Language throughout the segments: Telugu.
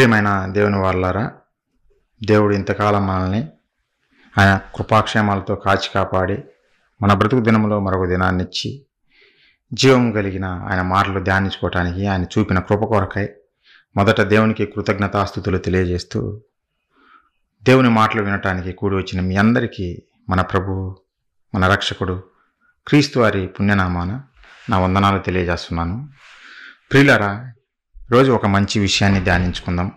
ప్రియమైన దేవుని వాళ్ళారా, దేవుడు ఇంతకాలం మనల్ని ఆయన కృపాక్షేమాలతో కాచి కాపాడి మన బ్రతుకు దినంలో మరొక దినాన్నిచ్చి జీవం కలిగిన ఆయన మాటలు ధ్యానించుకోవటానికి ఆయన చూపిన కృప కొరకై మొదట దేవునికి కృతజ్ఞతాస్తుతులు తెలియజేస్తూ దేవుని మాటలు వినటానికి కూడి వచ్చిన మీ అందరికీ మన ప్రభువు, మన రక్షకుడు క్రీస్తు వారి పుణ్యనామాన నా వందనాలు తెలియజేస్తున్నాను. ప్రియులారా, రోజు ఒక మంచి విషయాన్ని ధ్యానించుకుందాం.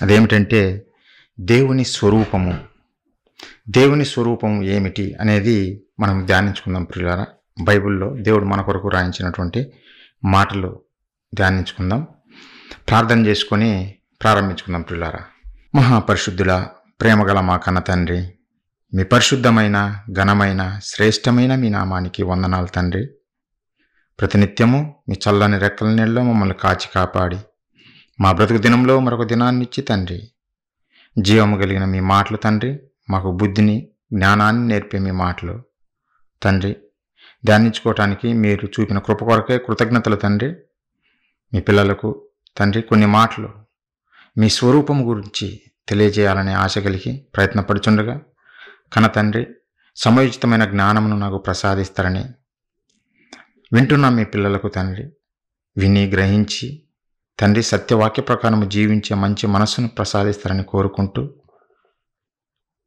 అదేమిటంటే దేవుని స్వరూపము. దేవుని స్వరూపం ఏమిటి అనేది మనం ధ్యానించుకుందాం. ప్రియులారా, బైబిల్లో దేవుడు మన కొరకు రాయించినటువంటి మాటలు ధ్యానించుకుందాం. ప్రార్థన చేసుకొని ప్రారంభించుకుందాం. ప్రియులారా, మహాపరిశుద్ధుల ప్రేమగల మా కన్న తండ్రి, మీ పరిశుద్ధమైన ఘనమైన శ్రేష్టమైన మీ నామానికి వందనాలు తండ్రి. ప్రతినిత్యము మీ చల్లని రెక్కల నీళ్ళలో మమ్మల్ని కాచి కాపాడి మా బ్రతుకు దినంలో మరొక దినాన్నిచ్చి తండ్రి, జీవము కలిగిన మీ మాటలు తండ్రి, మాకు బుద్ధిని జ్ఞానాన్ని నేర్పే మీ మాటలు తండ్రి ధ్యానించుకోవటానికి మీరు చూపిన కృప కొరకే కృతజ్ఞతలు తండ్రి. మీ పిల్లలకు తండ్రి కొన్ని మాటలు మీ స్వరూపం గురించి తెలియజేయాలనే ఆశ కలిగి ప్రయత్నపడుచుండగా కన తండ్రి సమయోచితమైన జ్ఞానమును నాకు ప్రసాదిస్తారని వింటున్న మీ పిల్లలకు తండ్రి విని గ్రహించి తండ్రి సత్యవాక్య ప్రకారం జీవించే మంచి మనస్సును ప్రసాదిస్తారని కోరుకుంటూ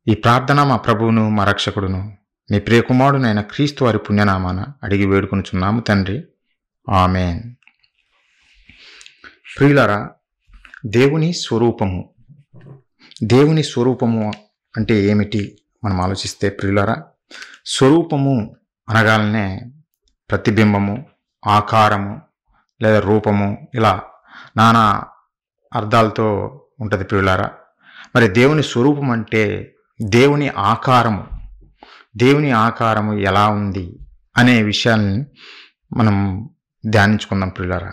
ఈ ప్రార్థన మా ప్రభువును మా రక్షకుడును మీ ప్రియకుమారుడైన క్రీస్తు వారి పుణ్యనామాన అడిగి వేడుకొనుచున్నాము తండ్రి, ఆమెన్. ప్రియులారా, దేవుని స్వరూపము. దేవుని స్వరూపము అంటే ఏమిటి మనం ఆలోచిస్తే ప్రియులారా, స్వరూపము అనగానే ప్రతిబింబము, ఆకారము లేదా రూపము, ఇలా నానా అర్థాలతో ఉంటుంది ప్రియులారా. మరి దేవుని స్వరూపం అంటే దేవుని ఆకారము. దేవుని ఆకారము ఎలా ఉంది అనే విషయాన్ని మనం ధ్యానించుకుందాం ప్రియులారా.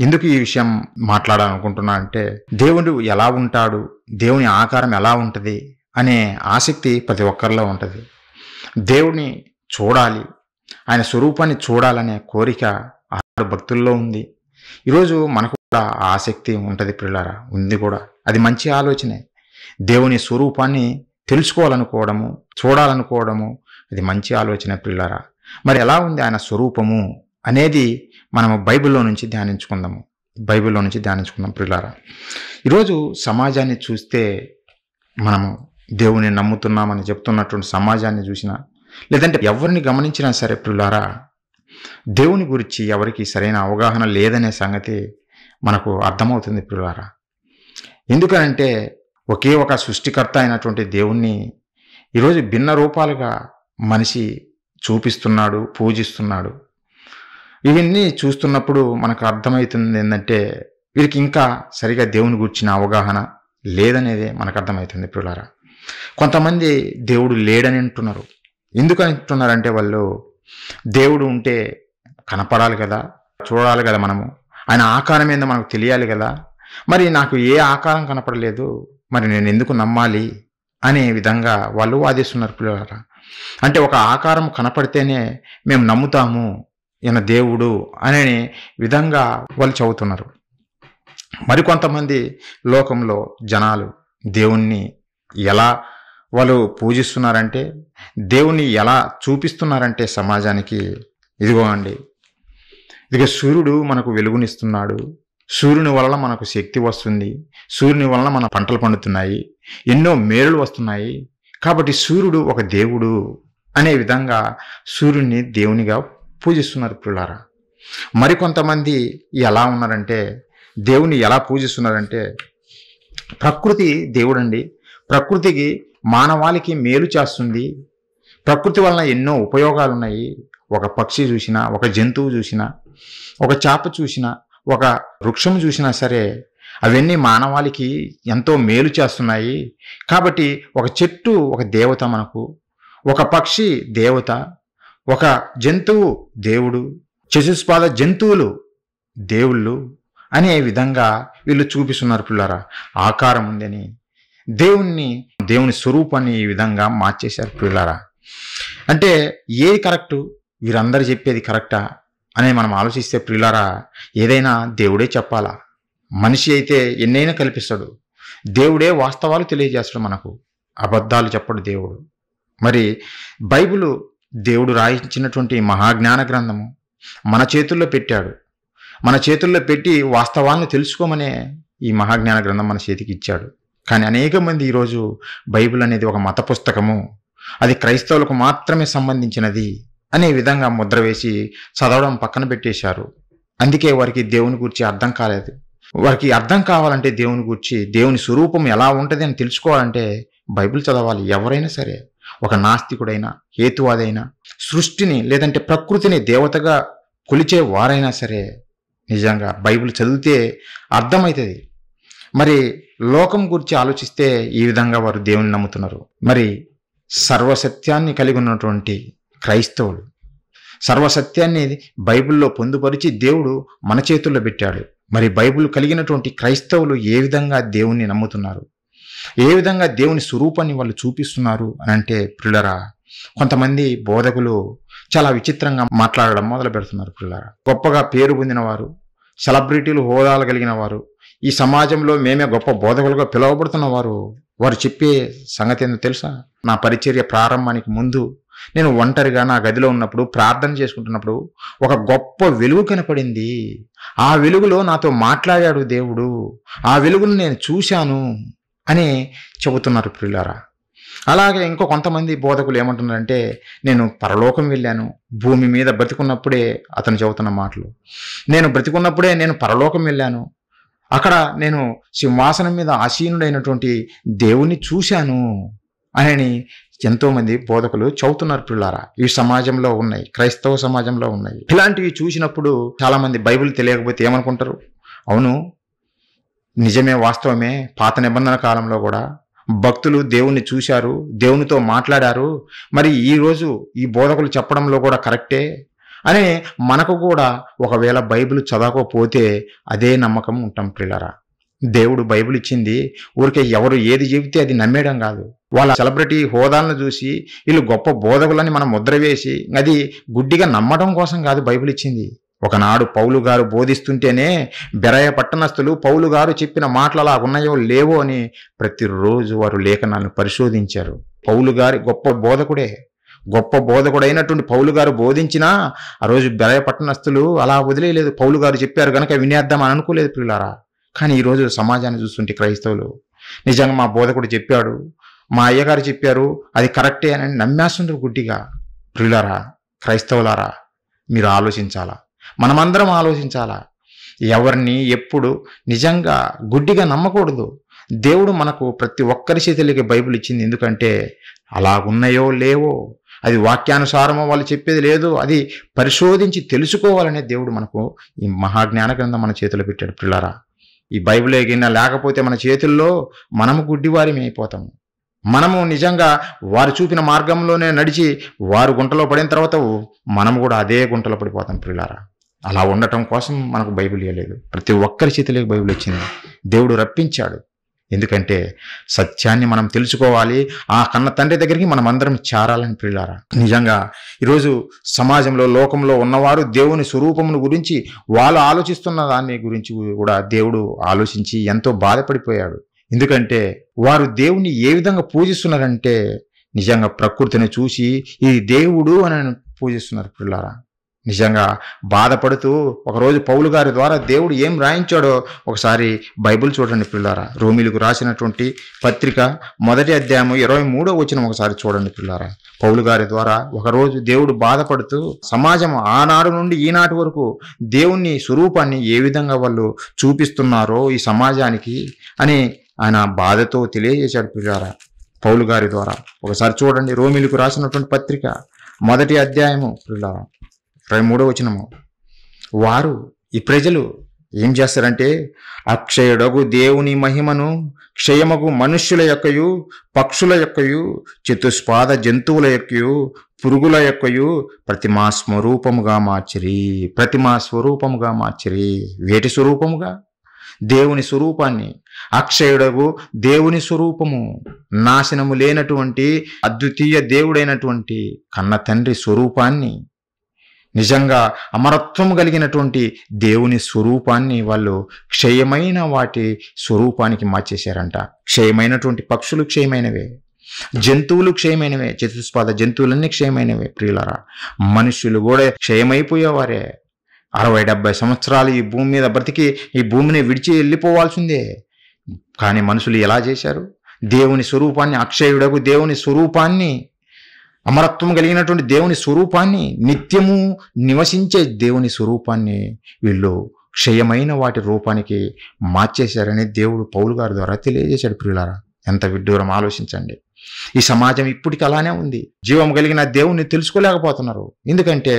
ఎందుకు ఈ విషయం మాట్లాడాలనుకుంటున్నా అంటే, దేవుడు ఎలా ఉంటాడు, దేవుని ఆకారం ఎలా ఉంటుంది అనే ఆసక్తి ప్రతి ఒక్కరిలో ఉంటుంది. దేవుడిని చూడాలి, ఆయన స్వరూపాన్ని చూడాలనే కోరిక ఆ భక్తుల్లో ఉంది. ఈరోజు మనకు కూడా ఆసక్తి ఉంటుంది ప్రియులారా, ఉంది కూడా. అది మంచి ఆలోచనే. దేవుని స్వరూపాన్ని తెలుసుకోవాలనుకోవడము, చూడాలనుకోవడము, అది మంచి ఆలోచన ప్రియులారా. మరి ఎలా ఉంది ఆయన స్వరూపము అనేది మనము బైబిల్లో నుంచి ధ్యానించుకుందాం ప్రియులారా. ఈరోజు సమాజాన్ని చూస్తే, మనము దేవుని నమ్ముతున్నామని చెప్తున్నటువంటి సమాజాన్ని చూసినా, లేదంటే ఎవరిని గమనించినా సరే ప్రియులారా, దేవుని గురించి ఎవరికి సరైన అవగాహన లేదనే సంగతి మనకు అర్థమవుతుంది ప్రియులారా. ఎందుకనంటే ఒకే ఒక సృష్టికర్త అయినటువంటి దేవుణ్ణి ఈరోజు భిన్న రూపాలుగా మనిషి చూపిస్తున్నాడు, పూజిస్తున్నాడు. ఇవన్నీ చూస్తున్నప్పుడు మనకు అర్థమవుతుంది ఏంటంటే, వీరికి ఇంకా సరిగా దేవుని గురించిన అవగాహన లేదనేదే మనకు అర్థమవుతుంది ప్రియులారా. కొంతమంది దేవుడు లేడని అంటున్నారు. ఎందుకు అంటున్నారంటే, వాళ్ళు దేవుడు ఉంటే కనపడాలి కదా, చూడాలి కదా, మనము ఆయన ఆకారం ఏందో మనకు తెలియాలి కదా, మరి నాకు ఏ ఆకారం కనపడలేదు, మరి నేను ఎందుకు నమ్మాలి అనే విధంగా వాళ్ళు వాదిస్తున్నారు పిల్లలారా. అంటే ఒక ఆకారం కనపడితేనే మేము నమ్ముతాము ఈయన దేవుడు అనే విధంగా వాళ్ళు చెబుతున్నారు. మరికొంతమంది లోకంలో జనాలు దేవుణ్ణి ఎలా వాళ్ళు పూజిస్తున్నారంటే, దేవుణ్ణి ఎలా చూపిస్తున్నారంటే సమాజానికి, ఇదిగో అండి, ఇదిగో సూర్యుడు మనకు వెలుగునిస్తున్నాడు, సూర్యుని వలన మనకు శక్తి వస్తుంది, సూర్యుని వలన మన పంటలు పండుతున్నాయి, ఎన్నో మేలులు వస్తున్నాయి, కాబట్టి సూర్యుడు ఒక దేవుడు అనే విధంగా సూర్యుడిని దేవునిగా పూజిస్తున్నారు పిల్లారా. మరికొంతమంది ఎలా ఉన్నారంటే, దేవుని ఎలా పూజిస్తున్నారంటే, ప్రకృతి దేవుడండి, ప్రకృతికి మానవాళికి మేలు చేస్తుంది, ప్రకృతి వలన ఎన్నో ఉపయోగాలు ఉన్నాయి. ఒక పక్షి చూసినా, ఒక జంతువు చూసినా, ఒక చేప చూసినా, ఒక వృక్షం చూసినా సరే అవన్నీ మానవాళికి ఎంతో మేలు చేస్తున్నాయి. కాబట్టి ఒక చెట్టు ఒక దేవత మనకు, ఒక పక్షి దేవత, ఒక జంతువు దేవుడు, చతుష్పాద జంతువులు దేవుళ్ళు అనే విధంగా వీళ్ళు చూపిస్తున్నారు పిల్లరా. ఆకారం ఉందని దేవుని స్వరూపాన్ని ఈ విధంగా మార్చేశారు పిల్లరా. అంటే ఏది కరెక్టు, వీరందరూ చెప్పేది కరెక్టా అనే మనం ఆలోచిస్తే ప్రియులారా, ఏదైనా దేవుడే చెప్పాలా. మనిషి అయితే ఎన్నైనా కల్పిస్తాడు, దేవుడే వాస్తవాలు తెలియజేస్తాడు మనకు, అబద్ధాలు చెప్పడు దేవుడు. మరి బైబిలు దేవుడు రాయించినటువంటి మహాజ్ఞాన గ్రంథము మన చేతుల్లో పెట్టాడు. మన చేతుల్లో పెట్టి వాస్తవాలను తెలుసుకోమనే ఈ మహాజ్ఞాన గ్రంథం మన చేతికి ఇచ్చాడు. కానీ అనేక మంది ఈరోజు బైబిల్ అనేది ఒక మత పుస్తకము, అది క్రైస్తవులకు మాత్రమే సంబంధించినది అనే విధంగా ముద్ర వేసి చదవడం పక్కన పెట్టేశారు. అందుకే వారికి దేవుని గురించి అర్థం కాలేదు. వారికి అర్థం కావాలంటే దేవుని గురించి, దేవుని స్వరూపం ఎలా ఉంటుంది అని తెలుసుకోవాలంటే బైబిల్ చదవాలి. ఎవరైనా సరే, ఒక నాస్తికుడైనా, హేతువాదైనా, సృష్టిని లేదంటే ప్రకృతిని దేవతగా కొలిచే వారైనా సరే నిజంగా బైబిల్ చదివితే అర్థమవుతుంది. మరి లోకం గురించి ఆలోచిస్తే ఈ విధంగా వారు దేవుని నమ్ముతున్నారు. మరి సర్వసత్యాన్ని కలిగి ఉన్నటువంటి క్రైస్తవులు, సర్వసత్యాన్ని బైబిల్లో పొందుపరిచి దేవుడు మన చేతుల్లో పెట్టాడు. మరి బైబిల్ కలిగినటువంటి క్రైస్తవులు ఏ విధంగా దేవుణ్ణి నమ్ముతున్నారు, ఏ విధంగా దేవుని స్వరూపాన్ని వాళ్ళు చూపిస్తున్నారు అని అంటే ప్రియులారా, కొంతమంది బోధకులు చాలా విచిత్రంగా మాట్లాడడం మొదలు పెడుతున్నారు. ప్రియులారా, గొప్పగా పేరు పొందిన వారు, సెలబ్రిటీలు, హోదాలు కలిగిన వారు, ఈ సమాజంలో మేమే గొప్ప బోధకులుగా పిలువబడుతున్న వారు చెప్పే సంగతి ఏందో తెలుసా? నా పరిచర్య ప్రారంభానికి ముందు నేను ఒంటరిగా నా గదిలో ఉన్నప్పుడు, ప్రార్థన చేసుకుంటున్నప్పుడు ఒక గొప్ప వెలుగు కనపడింది. ఆ వెలుగులో నాతో మాట్లాడాడు దేవుడు, ఆ వెలుగును నేను చూశాను అని చెబుతున్నారు ప్రియులారా. అలాగే ఇంకో కొంతమంది బోధకులు ఏమంటున్నారంటే, నేను పరలోకం వెళ్ళాను, భూమి మీద బ్రతికున్నప్పుడే, అతను చెబుతున్న మాటలు, నేను బ్రతికున్నప్పుడే నేను పరలోకం వెళ్ళాను, అక్కడ నేను సింహాసనం మీద ఆసీనుడైనటువంటి దేవుణ్ణి చూశాను అని ఎంతోమంది బోధకులు చెబుతున్నారు ప్రియులారా. ఈ సమాజంలో ఉన్నాయి, క్రైస్తవ సమాజంలో ఉన్నాయి. ఇలాంటివి చూసినప్పుడు చాలామంది బైబిల్ తెలియకపోతే ఏమనుకుంటారు? అవును, నిజమే, వాస్తవమే. పాత నిబంధన కాలంలో కూడా భక్తులు దేవుణ్ణి చూశారు, దేవునితో మాట్లాడారు. మరి ఈరోజు ఈ బోధకులు చెప్పడంలో కూడా కరెక్టే అని మనకు కూడా ఒకవేళ బైబిల్ చదవకపోతే అదే నమ్మకం ఉంటాం ప్రియులారా. దేవుడు బైబిల్ ఇచ్చింది ఊరికే ఎవరు ఏది చెబితే అది నమ్మేయడం కాదు. వాళ్ళ సెలబ్రిటీ హోదాలను చూసి వీళ్ళు గొప్ప బోధకులని మనం ముద్ర వేసి అది గుడ్డిగా నమ్మడం కోసం కాదు బైబిల్ ఇచ్చింది. ఒకనాడు పౌలు గారు బోధిస్తుంటేనే బెరయ పట్టణస్థులు పౌలు గారు చెప్పిన మాటలు అలా ఉన్నాయో లేవో అని ప్రతిరోజు వారు లేఖనాలను పరిశోధించారు. పౌలు గారి గొప్ప బోధకుడైనటువంటి పౌలు గారు బోధించినా ఆ రోజు బెరయ పట్టణస్థులు అలా వదిలేయలేదు. పౌలు గారు చెప్పారు కనుక వినేద్దాం అని అనుకోలేదు ప్రియులారా. కానీ ఈరోజు సమాజాన్ని చూస్తుంటే క్రైస్తవులు నిజంగా మా బోధకుడు చెప్పాడు, మా అయ్యగారు చెప్పారు, అది కరెక్టే అని నమ్మేస్తుంటారు గుడ్డిగా. ప్రియులారా, క్రైస్తవులారా, మీరు ఆలోచించాలా, మనమందరం ఆలోచించాలా. ఎవరిని ఎప్పుడు నిజంగా గుడ్డిగా నమ్మకూడదు. దేవుడు మనకు ప్రతి ఒక్కరి చేతులకి బైబిల్ ఇచ్చింది. ఎందుకంటే అలాగున్నాయో లేవో, అది వాక్యానుసారమో వాళ్ళు చెప్పేది లేదు, అది పరిశోధించి తెలుసుకోవాలనే దేవుడు మనకు ఈ మహాజ్ఞాన గ్రంథం మన చేతిలో పెట్టాడు ప్రియులారా. ఈ బైబిల్ ఏగినా లేకపోతే మన చేతుల్లో మనము గుడ్డివారిమి అయిపోతాము. మనము నిజంగా వారు చూపిన మార్గంలోనే నడిచి వారు గుంటలో పడిన తర్వాత మనము కూడా అదే గుంటలో పడిపోతాం ప్రియులారా. అలా ఉండటం కోసం మనకు బైబిల్ ఇవ్వలేదు, ప్రతి ఒక్కరి చేతిలోకి బైబిల్ వచ్చింది. దేవుడు రప్పించాడు. ఎందుకంటే సత్యాన్ని మనం తెలుసుకోవాలి, ఆ కన్న తండ్రి దగ్గరికి మనం అందరం చేరాలని ప్రియులారా. నిజంగా ఈరోజు సమాజంలో, లోకంలో ఉన్నవారు దేవుని స్వరూపమును గురించి వాళ్ళు ఆలోచిస్తున్న దాన్ని గురించి కూడా దేవుడు ఆలోచించి ఎంతో బాధపడిపోయాడు. ఎందుకంటే వారు దేవుని ఏ విధంగా పూజిస్తున్నారంటే నిజంగా ప్రకృతిని చూసి ఇది దేవుడు అని పూజిస్తున్నారు ప్రియులారా. నిజంగా బాధపడుతూ ఒకరోజు పౌలు గారి ద్వారా దేవుడు ఏం రాయించాడో ఒకసారి బైబిల్ చూడండి ప్రియులారా. రోమీలకు రాసినటువంటి పత్రిక 1వ అధ్యాయము 23వ వచనం ఒకసారి చూడండి ప్రియులారా. పౌలు గారి ద్వారా ఒకరోజు దేవుడు బాధపడుతూ సమాజం ఆనాడు నుండి ఈనాటి వరకు దేవుని స్వరూపాన్ని ఏ విధంగా వాళ్ళు చూపిస్తున్నారో ఈ సమాజానికి అని ఆయన బాధతో తెలియజేశాడు ప్రియులారా పౌలు గారి ద్వారా. ఒకసారి చూడండి, రోమీలకు రాసినటువంటి పత్రిక 1వ అధ్యాయము ప్రియులారా 23వ వచనము. వారు, ఈ ప్రజలు ఏం చేస్తారంటే అక్షయుడగు దేవుని మహిమను క్షయమగు మనుష్యుల యొక్కయు, పక్షుల యొక్కయు, చతుష్పాద జంతువుల యొక్కయు, పురుగుల యొక్కయు ప్రతిమా స్వరూపముగా మార్చిరి. వేటి స్వరూపముగా? దేవుని స్వరూపాన్ని. అక్షయుడగు దేవుని స్వరూపము, నాశనము లేనటువంటి అద్వితీయ దేవుడైనటువంటి కన్న తండ్రి స్వరూపాన్ని నిజంగా అమరత్వం కలిగినటువంటి దేవుని స్వరూపాన్ని వాళ్ళు క్షయమైన వాటి స్వరూపానికి మార్చేశారంట. క్షయమైనటువంటి పక్షులు క్షయమైనవే, జంతువులు క్షయమైనవే, చతుష్పాద జంతువులన్నీ క్షయమైనవే ప్రియులారా. మనుషులు కూడా క్షయమైపోయేవారే. 60-70 సంవత్సరాలు ఈ భూమి మీద బ్రతికి ఈ భూమిని విడిచి వెళ్ళిపోవాల్సిందే. కానీ మనుషులు ఎలా చేశారు? దేవుని స్వరూపాన్ని, అక్షయుడకు దేవుని స్వరూపాన్ని, అమరత్వం కలిగినటువంటి దేవుని స్వరూపాన్ని, నిత్యము నివసించే దేవుని స్వరూపాన్ని వీళ్ళు క్షయమైన వాటి రూపానికి మార్చేశారని దేవుడు పౌలు గారి ద్వారా తెలియజేశాడు ప్రియులారా. ఎంత విడ్డూరం ఆలోచించండి. ఈ సమాజం ఇప్పటికి అలానే ఉంది. జీవం కలిగిన దేవుణ్ణి తెలుసుకోలేకపోతున్నారు. ఎందుకంటే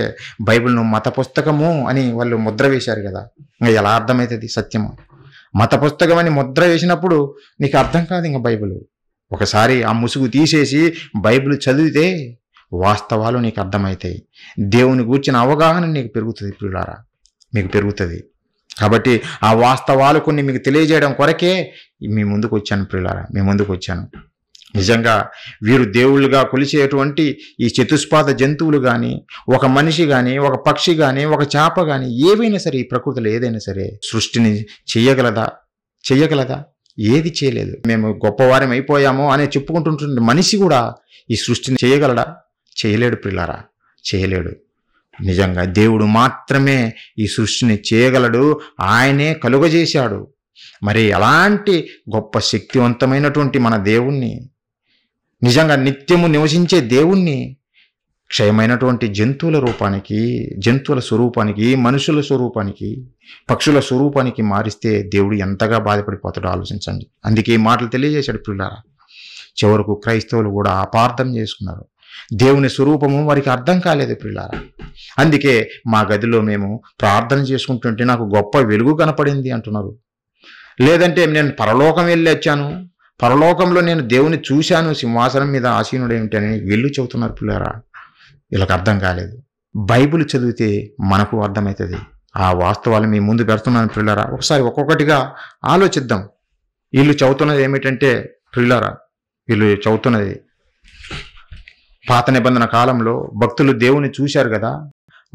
బైబిల్ను మత పుస్తకము అని వాళ్ళు ముద్ర వేశారు కదా. ఇంకా ఎలా అర్థమవుతుంది సత్యము? మత పుస్తకం అని ముద్ర వేసినప్పుడు నీకు అర్థం కాదు ఇంకా బైబిల్. ఒకసారి ఆ ముసుగు తీసేసి బైబిల్ చదివితే వాస్తవాలు నీకు అర్థమవుతాయి. దేవుని గూర్చిన అవగాహన నీకు పెరుగుతుంది ప్రియులారా, మీకు పెరుగుతుంది. కాబట్టి ఆ వాస్తవాలు కొన్ని మీకు తెలియజేయడం కొరకే మీ ముందుకు వచ్చాను ప్రియులారా, మీ ముందుకు వచ్చాను. నిజంగా వీరు దేవుళ్ళుగా కొలిచేటువంటి ఈ చతుష్పాద జంతువులు కానీ, ఒక మనిషి కానీ, ఒక పక్షి కానీ, ఒక చేప కానీ, ఏవైనా సరే ఈ ప్రకృతిలో ఏదైనా సరే సృష్టిని చెయ్యగలదా? ఏది చేయలేదు. మేము గొప్పవారం అయిపోయాము అని చెప్పుకుంటుంటున్న మనిషి కూడా ఈ సృష్టిని చేయగలడా? చేయలేడు ప్రియులారా, చేయలేడు. నిజంగా దేవుడు మాత్రమే ఈ సృష్టిని చేయగలడు. ఆయనే కలుగజేశాడు. మరి అలాంటి గొప్ప శక్తివంతమైనటువంటి మన దేవుణ్ణి, నిజంగా నిత్యము నివసించే దేవుణ్ణి క్షయమైనటువంటి జంతువుల రూపానికి, జంతువుల స్వరూపానికి, మనుషుల స్వరూపానికి, పక్షుల స్వరూపానికి మారిస్తే దేవుడు ఎంతగా బాధపడిపోతాడో ఆలోచించండి. అందుకే ఈ మాటలు తెలియజేశాడు ప్రియులారా. చివరకు క్రైస్తవులు కూడా అపార్థం చేసుకున్నారు. దేవుని స్వరూపము వారికి అర్థం కాలేదు ప్రియులారా. అందుకే మా గదిలో మేము ప్రార్థన చేసుకుంటుంటే నాకు గొప్ప వెలుగు కనపడింది అంటున్నారు. లేదంటే నేను పరలోకం వెళ్ళి వచ్చాను, పరలోకంలో నేను దేవుని చూశాను, సింహాసనం మీద ఆసీనుడు ఏమిటని వీళ్ళు చెబుతున్నారు పిల్లరా. వీళ్ళకి అర్థం కాలేదు. బైబిల్ చదివితే మనకు అర్థమవుతుంది. ఆ వాస్తవాలు మీ ముందు పెడుతున్నాను పిల్లరా. ఒకసారి ఒక్కొక్కటిగా ఆలోచిద్దాం. వీళ్ళు చదువుతున్నది ఏమిటంటే పిల్లరా, వీళ్ళు చదువుతున్నది పాత నిబంధన కాలంలో భక్తులు దేవుని చూశారు కదా.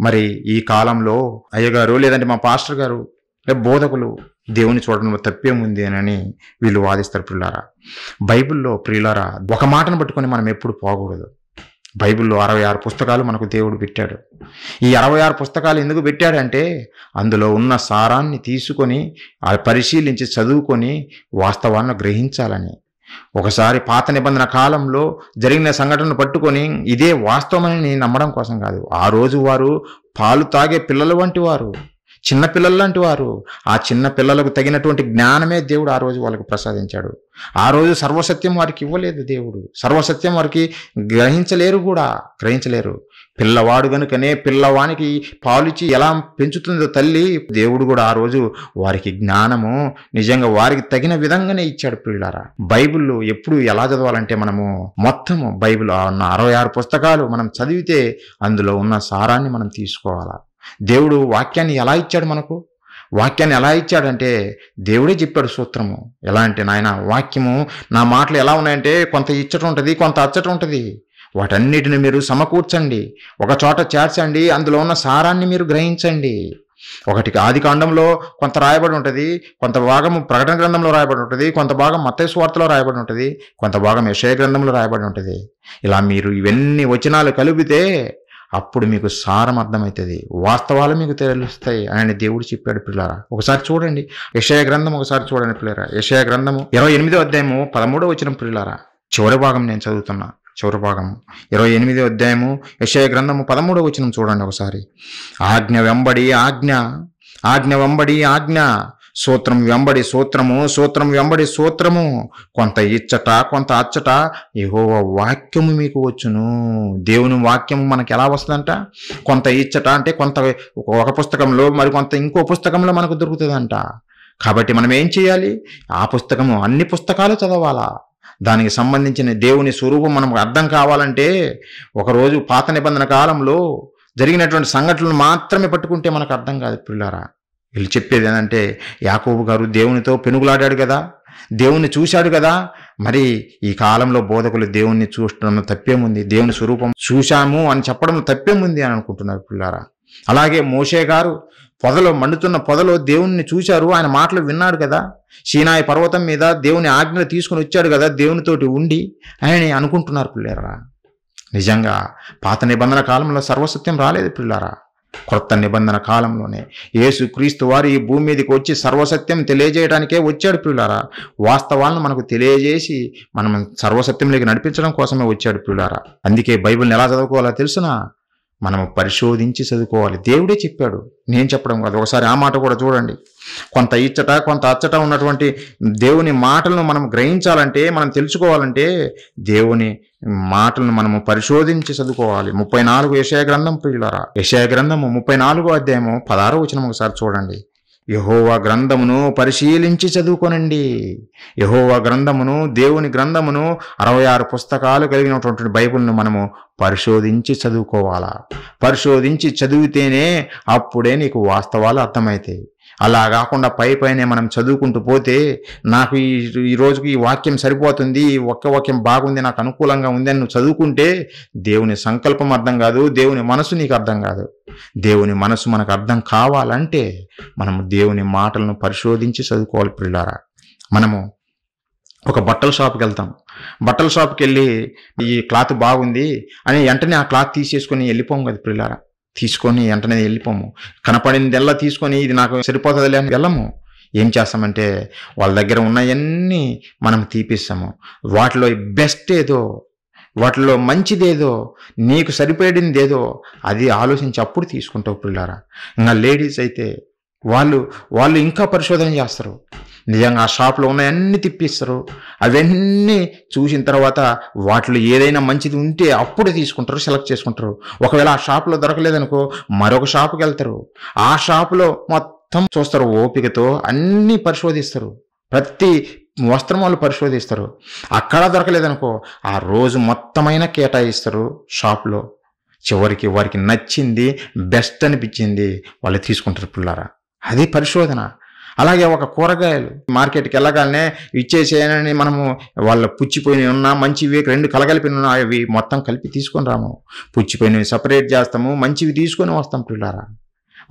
మరి ఈ కాలంలో అయ్యగారు లేదంటే మా పాస్టర్ గారు బోధకులు దేవుని చూడడంలో తప్పేముంది అని వీళ్ళు వాదిస్తారు ప్రియులారా. బైబిల్లో ప్రియులారా ఒక మాటను పట్టుకొని మనం ఎప్పుడు పోకూడదు. బైబిల్లో 66 పుస్తకాలు మనకు దేవుడు పెట్టాడు. ఈ 66 పుస్తకాలు ఎందుకు పెట్టాడంటే అందులో ఉన్న సారాన్ని తీసుకొని పరిశీలించి చదువుకొని వాస్తవాలను గ్రహించాలని. ఒకసారి పాత నిబంధన కాలంలో జరిగిన సంఘటనను పట్టుకొని ఇదే వాస్తవమని నమ్మడం కోసం కాదు. ఆ రోజు వారు పాలు తాగే పిల్లల వంటి వారు, చిన్న పిల్లలు లాంటి వారు. ఆ చిన్న పిల్లలకు తగినటువంటి జ్ఞానమే దేవుడు ఆ రోజు వాళ్ళకు ప్రసాదించాడు. ఆ రోజు సర్వసత్యం వారికి ఇవ్వలేదు దేవుడు. సర్వసత్యం వారికి గ్రహించలేరు. పిల్లవాడు గనుకనే పిల్లవానికి పాలిచ్చి ఎలా పెంచుతుందో తల్లి, దేవుడు కూడా ఆ రోజు వారికి జ్ఞానము నిజంగా వారికి తగిన విధంగానే ఇచ్చాడు పిల్లారా. బైబిల్లో ఎప్పుడు ఎలా చదవాలంటే మనము మొత్తము బైబిల్ ఉన్న 66 పుస్తకాలు మనం చదివితే అందులో ఉన్న సారాన్ని మనం తీసుకోవాలా. దేవుడు వాక్యాన్ని ఎలా ఇచ్చాడు మనకు? వాక్యాన్ని ఎలా ఇచ్చాడంటే దేవుడే చెప్పాడు సూత్రము. ఎలా అంటే నాయన వాక్యము నా మాటలు ఎలా ఉన్నాయంటే కొంత ఇచ్చట ఉంటుంది, కొంత అచ్చట ఉంటుంది. వాటన్నిటిని మీరు సమకూర్చండి, ఒక చోట చేర్చండి, అందులో ఉన్న సారాన్ని మీరు గ్రహించండి. ఒకటికి ఆది కాండంలో కొంత రాయబడి ఉంటుంది, కొంత భాగం ప్రకటన గ్రంథంలో రాయబడి ఉంటుంది, కొంత భాగం మత్తయి సువార్తలో రాయబడి ఉంటుంది, కొంత భాగం యెషయా గ్రంథంలో రాయబడి ఉంటుంది. ఇలా మీరు ఇవన్నీ వచనాలు కలిపితే అప్పుడు మీకు సారం అర్థమవుతుంది, వాస్తవాలు మీకు తెలుస్తాయి అని దేవుడు చెప్పాడు పిల్లారా. ఒకసారి చూడండి యెషయా గ్రంథం, ఒకసారి చూడండి పిల్లారా. యెషయా గ్రంథము 28వ అధ్యాయము 13వ వచనం పిల్లారా. చివరి భాగం నేను చదువుతున్నా, చివరి భాగం 28వ అధ్యాయము యెషయా గ్రంథము 13వ వచనం చూడండి ఒకసారి. ఆజ్ఞ వెంబడి ఆజ్ఞ, ఆజ్ఞ వెంబడి ఆజ్ఞ, సూత్రం వెంబడి సూత్రము, సూత్రం వెంబడి సూత్రము, కొంత ఇచ్చట కొంత అచ్చట యెహోవా వాక్యము మీకు వచ్చును. దేవుని వాక్యము మనకి ఎలా వస్తుందంట? కొంత ఇచ్చట అంటే కొంత ఒక పుస్తకంలో, మరి కొంత ఇంకో పుస్తకంలో మనకు దొరుకుతుందంట. కాబట్టి మనం ఏం చేయాలి? ఆ పుస్తకము అన్ని పుస్తకాలు చదవాలా. దానికి సంబంధించిన దేవుని స్వరూపం మనకు అర్థం కావాలంటే ఒకరోజు పాత నిబంధన కాలంలో జరిగినటువంటి సంఘటనలు మాత్రమే పట్టుకుంటే మనకు అర్థం కాదు పిల్లారా. వీళ్ళు చెప్పేది ఏంటంటే యాకోబు గారు దేవునితో పెనుగులాడాడు కదా, దేవుణ్ణి చూశాడు కదా. మరి ఈ కాలంలో బోధకులు దేవుణ్ణి చూడడం తప్పేముంది, దేవుని స్వరూపం చూశాము అని చెప్పడం తప్పేముంది అని అనుకుంటున్నారు పిల్లారా. అలాగే మోషే గారు మండుతున్న పొదలో దేవుణ్ణి చూశారు, ఆయన మాటలు విన్నాడు కదా. సీనాయి పర్వతం మీద దేవుని ఆజ్ఞలు తీసుకుని వచ్చాడు కదా, దేవునితోటి ఉండి అని అనుకుంటున్నారు పిల్లారా. నిజంగా పాత నిబంధన కాలంలో సర్వసత్యం రాలేదు పిల్లారా. కొత్త నిబంధన కాలంలోనే యేసుక్రీస్తు వారు ఈ భూమి మీదకి వచ్చి సర్వసత్యం తెలియజేయడానికే వచ్చాడు పిల్లారా. వాస్తవాలను మనకు తెలియజేసి మనం సర్వసత్యంలోకి నడిపించడం కోసమే వచ్చాడు పిల్లారా. అందుకే బైబిల్ని ఎలా చదువుకోవాలో తెలుసునా, మనము పరిశోధించి చదువుకోవాలి. దేవుడే చెప్పాడు, నేను చెప్పడం కాదు. ఒకసారి ఆ మాట కూడా చూడండి. కొంత ఇచ్చట కొంత అచ్చట ఉన్నటువంటి దేవుని మాటలను మనం గ్రహించాలంటే, మనం తెలుసుకోవాలంటే దేవుని మాటలను మనము పరిశోధించి చదువుకోవాలి. 34 యెషయా గ్రంథం ప్రియులారా, యెషయా గ్రంథము 34వ అధ్యాయము 16వ వచనం ఒకసారి చూడండి. యెహోవా గ్రంథమును పరిశీలించి చదువుకోనండి. యెహోవా గ్రంథమును, దేవుని గ్రంథమును, 66 పుస్తకాలు కలిగినటువంటి బైబిల్ను మనము పరిశోధించి చదువుకోవాలా. పరిశోధించి చదివితేనే అప్పుడే నీకు వాస్తవాలు అర్థమవుతాయి. అలా కాకుండా పైనే మనం చదువుకుంటూ పోతే, నాకు ఈ రోజుకి ఈ వాక్యం సరిపోతుంది, ఈ ఒక్క వాక్యం బాగుంది, నాకు అనుకూలంగా ఉంది అని నువ్వు చదువుకుంటే దేవుని సంకల్పం అర్థం కాదు, దేవుని మనసు నీకు అర్థం కాదు. దేవుని మనసు మనకు అర్థం కావాలంటే మనము దేవుని మాటలను పరిశోధించి చదువుకోవాలి ప్రియులారా. మనము ఒక బట్టల షాప్కి వెళ్తాం. బట్టల షాప్కి వెళ్ళి ఈ క్లాత్ బాగుంది అని వెంటనే ఆ క్లాత్ తీసేసుకొని వెళ్ళిపోము కదా ప్రియులారా. తీసుకొని వెంటనే వెళ్ళిపోము. కనపడిందల్లా తీసుకొని ఇది నాకు సరిపోతుందిలే అని వెళ్ళము. ఏం చేస్తామంటే వాళ్ళ దగ్గర ఉన్నవన్నీ మనం తీపిస్తాము. వాటిలో బెస్ట్ ఏదో, వాటిలో మంచిదేదో, నీకు సరిపడిందేదో అది ఆలోచించి అప్పుడు తీసుకుంటావు పిల్లారా. ఇంకా లేడీస్ అయితే వాళ్ళు ఇంకా పరిశోధన చేస్తారు. నిజంగా ఆ షాప్లో ఉన్నవన్నీ తిప్పిస్తారు. అవన్నీ చూసిన తర్వాత వాటిలో ఏదైనా మంచిది ఉంటే అప్పుడే తీసుకుంటారు, సెలెక్ట్ చేసుకుంటారు. ఒకవేళ ఆ షాప్లో దొరకలేదనుకో మరొక షాప్కి వెళ్తారు. ఆ షాపులో మొత్తం చూస్తారు, ఓపికతో అన్నీ పరిశోధిస్తారు. ప్రతి వస్త్రం వాళ్ళు పరిశోధిస్తారు. అక్కడ దొరకలేదనుకో ఆ రోజు మొత్తమైన కేటాయిస్తారు షాప్లో. చివరికి వారికి నచ్చింది, బెస్ట్ అనిపించింది వాళ్ళు తీసుకుంటారు పిల్లారా. అది పరిశోధన. అలాగే ఒక కూరగాయలు మార్కెట్కి వెళ్ళగానే ఇచ్చేసేయనని మనము వాళ్ళ పుచ్చిపోయినవి ఉన్నా మంచివి 2 కలగలిపి ఉన్నా అవి మొత్తం కలిపి తీసుకొని రాము. పుచ్చిపోయినవి సపరేట్ చేస్తాము, మంచివి తీసుకొని వస్తాం పిల్లారా.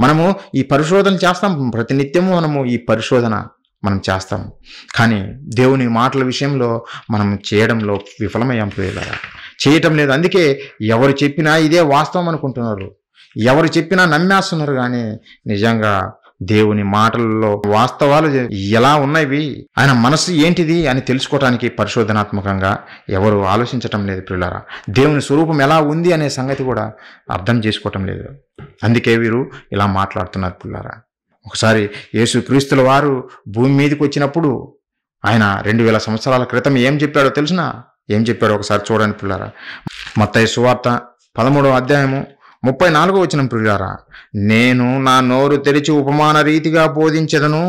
మనము ఈ పరిశోధన చేస్తాం, ప్రతినిత్యము మనము ఈ పరిశోధన మనం చేస్తాం. కానీ దేవుని మాటల విషయంలో మనం చేయడంలో విఫలమయ్యాం పిల్లారా. చేయటం లేదు. అందుకే ఎవరు చెప్పినా ఇదే వాస్తవం అనుకుంటున్నారు, ఎవరు చెప్పినా నమ్మేస్తున్నారు. కానీ నిజంగా దేవుని మాటల్లో వాస్తవాలు ఎలా ఉన్నవి, ఆయన మనసు ఏంటిది అని తెలుసుకోవటానికి పరిశోధనాత్మకంగా ఎవరు ఆలోచించటం లేదు పిల్లారా. దేవుని స్వరూపం ఎలా ఉంది అనే సంగతి కూడా అర్థం చేసుకోవటం లేదు. అందుకే వీరు ఇలా మాట్లాడుతున్నారు పిల్లారా. ఒకసారి యేసుక్రీస్తుల వారు భూమి మీదకి వచ్చినప్పుడు ఆయన 2000 సంవత్సరాల క్రితం ఏం చెప్పాడో తెలుసునా? ఏం చెప్పాడో ఒకసారి చూడండి పిల్లారా. మత్తయి సువార్త 13వ అధ్యాయము 34వ వచనం పిల్లారా. నేను నా నోరు తెరిచి ఉపమాన రీతిగా బోధించెదను,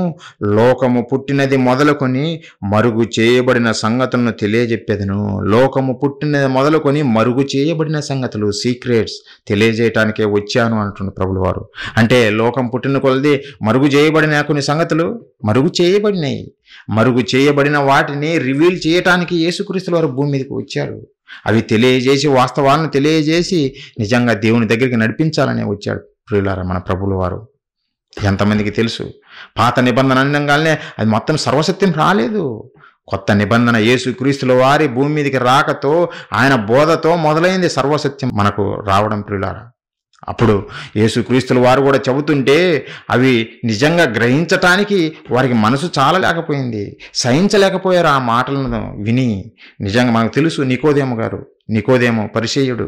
లోకము పుట్టినది మొదలుకొని మరుగు చేయబడిన సంగతులను తెలియజెప్పేదను. లోకము పుట్టినది మొదలుకొని మరుగు చేయబడిన సంగతులు, సీక్రెట్స్ తెలియజేయటానికే వచ్చాను అంటున్న ప్రభుల వారు. అంటే లోకం పుట్టిన కొలది మరుగు చేయబడిన కొన్ని సంగతులు మరుగు చేయబడినాయి. మరుగు చేయబడిన వాటిని రివీల్ చేయటానికి యేసుక్రీస్తుల వారు భూమి మీదకి వచ్చారు. అవి తెలియజేసి, వాస్తవాలను తెలియజేసి నిజంగా దేవుని దగ్గరికి నడిపించాలని వచ్చాడు ప్రియులారా మన ప్రభుల వారు. ఎంతమందికి తెలుసు? పాత నిబంధన అనగానే అది మొత్తం సర్వసత్యం రాలేదు. కొత్త నిబంధన యేసుక్రీస్తుల వారి భూమి మీదకి రాకతో, ఆయన బోధతో మొదలైంది సర్వసత్యం మనకు రావడం ప్రియులారా. అప్పుడు యేసుక్రీస్తుల వారు కూడా చెబుతుంటే అవి నిజంగా గ్రహించటానికి వారికి మనసు చాలా లేకపోయింది, సహించలేకపోయారు ఆ మాటలను విని. నిజంగా మనకు తెలుసు నికోదేము పరిసయ్యుడు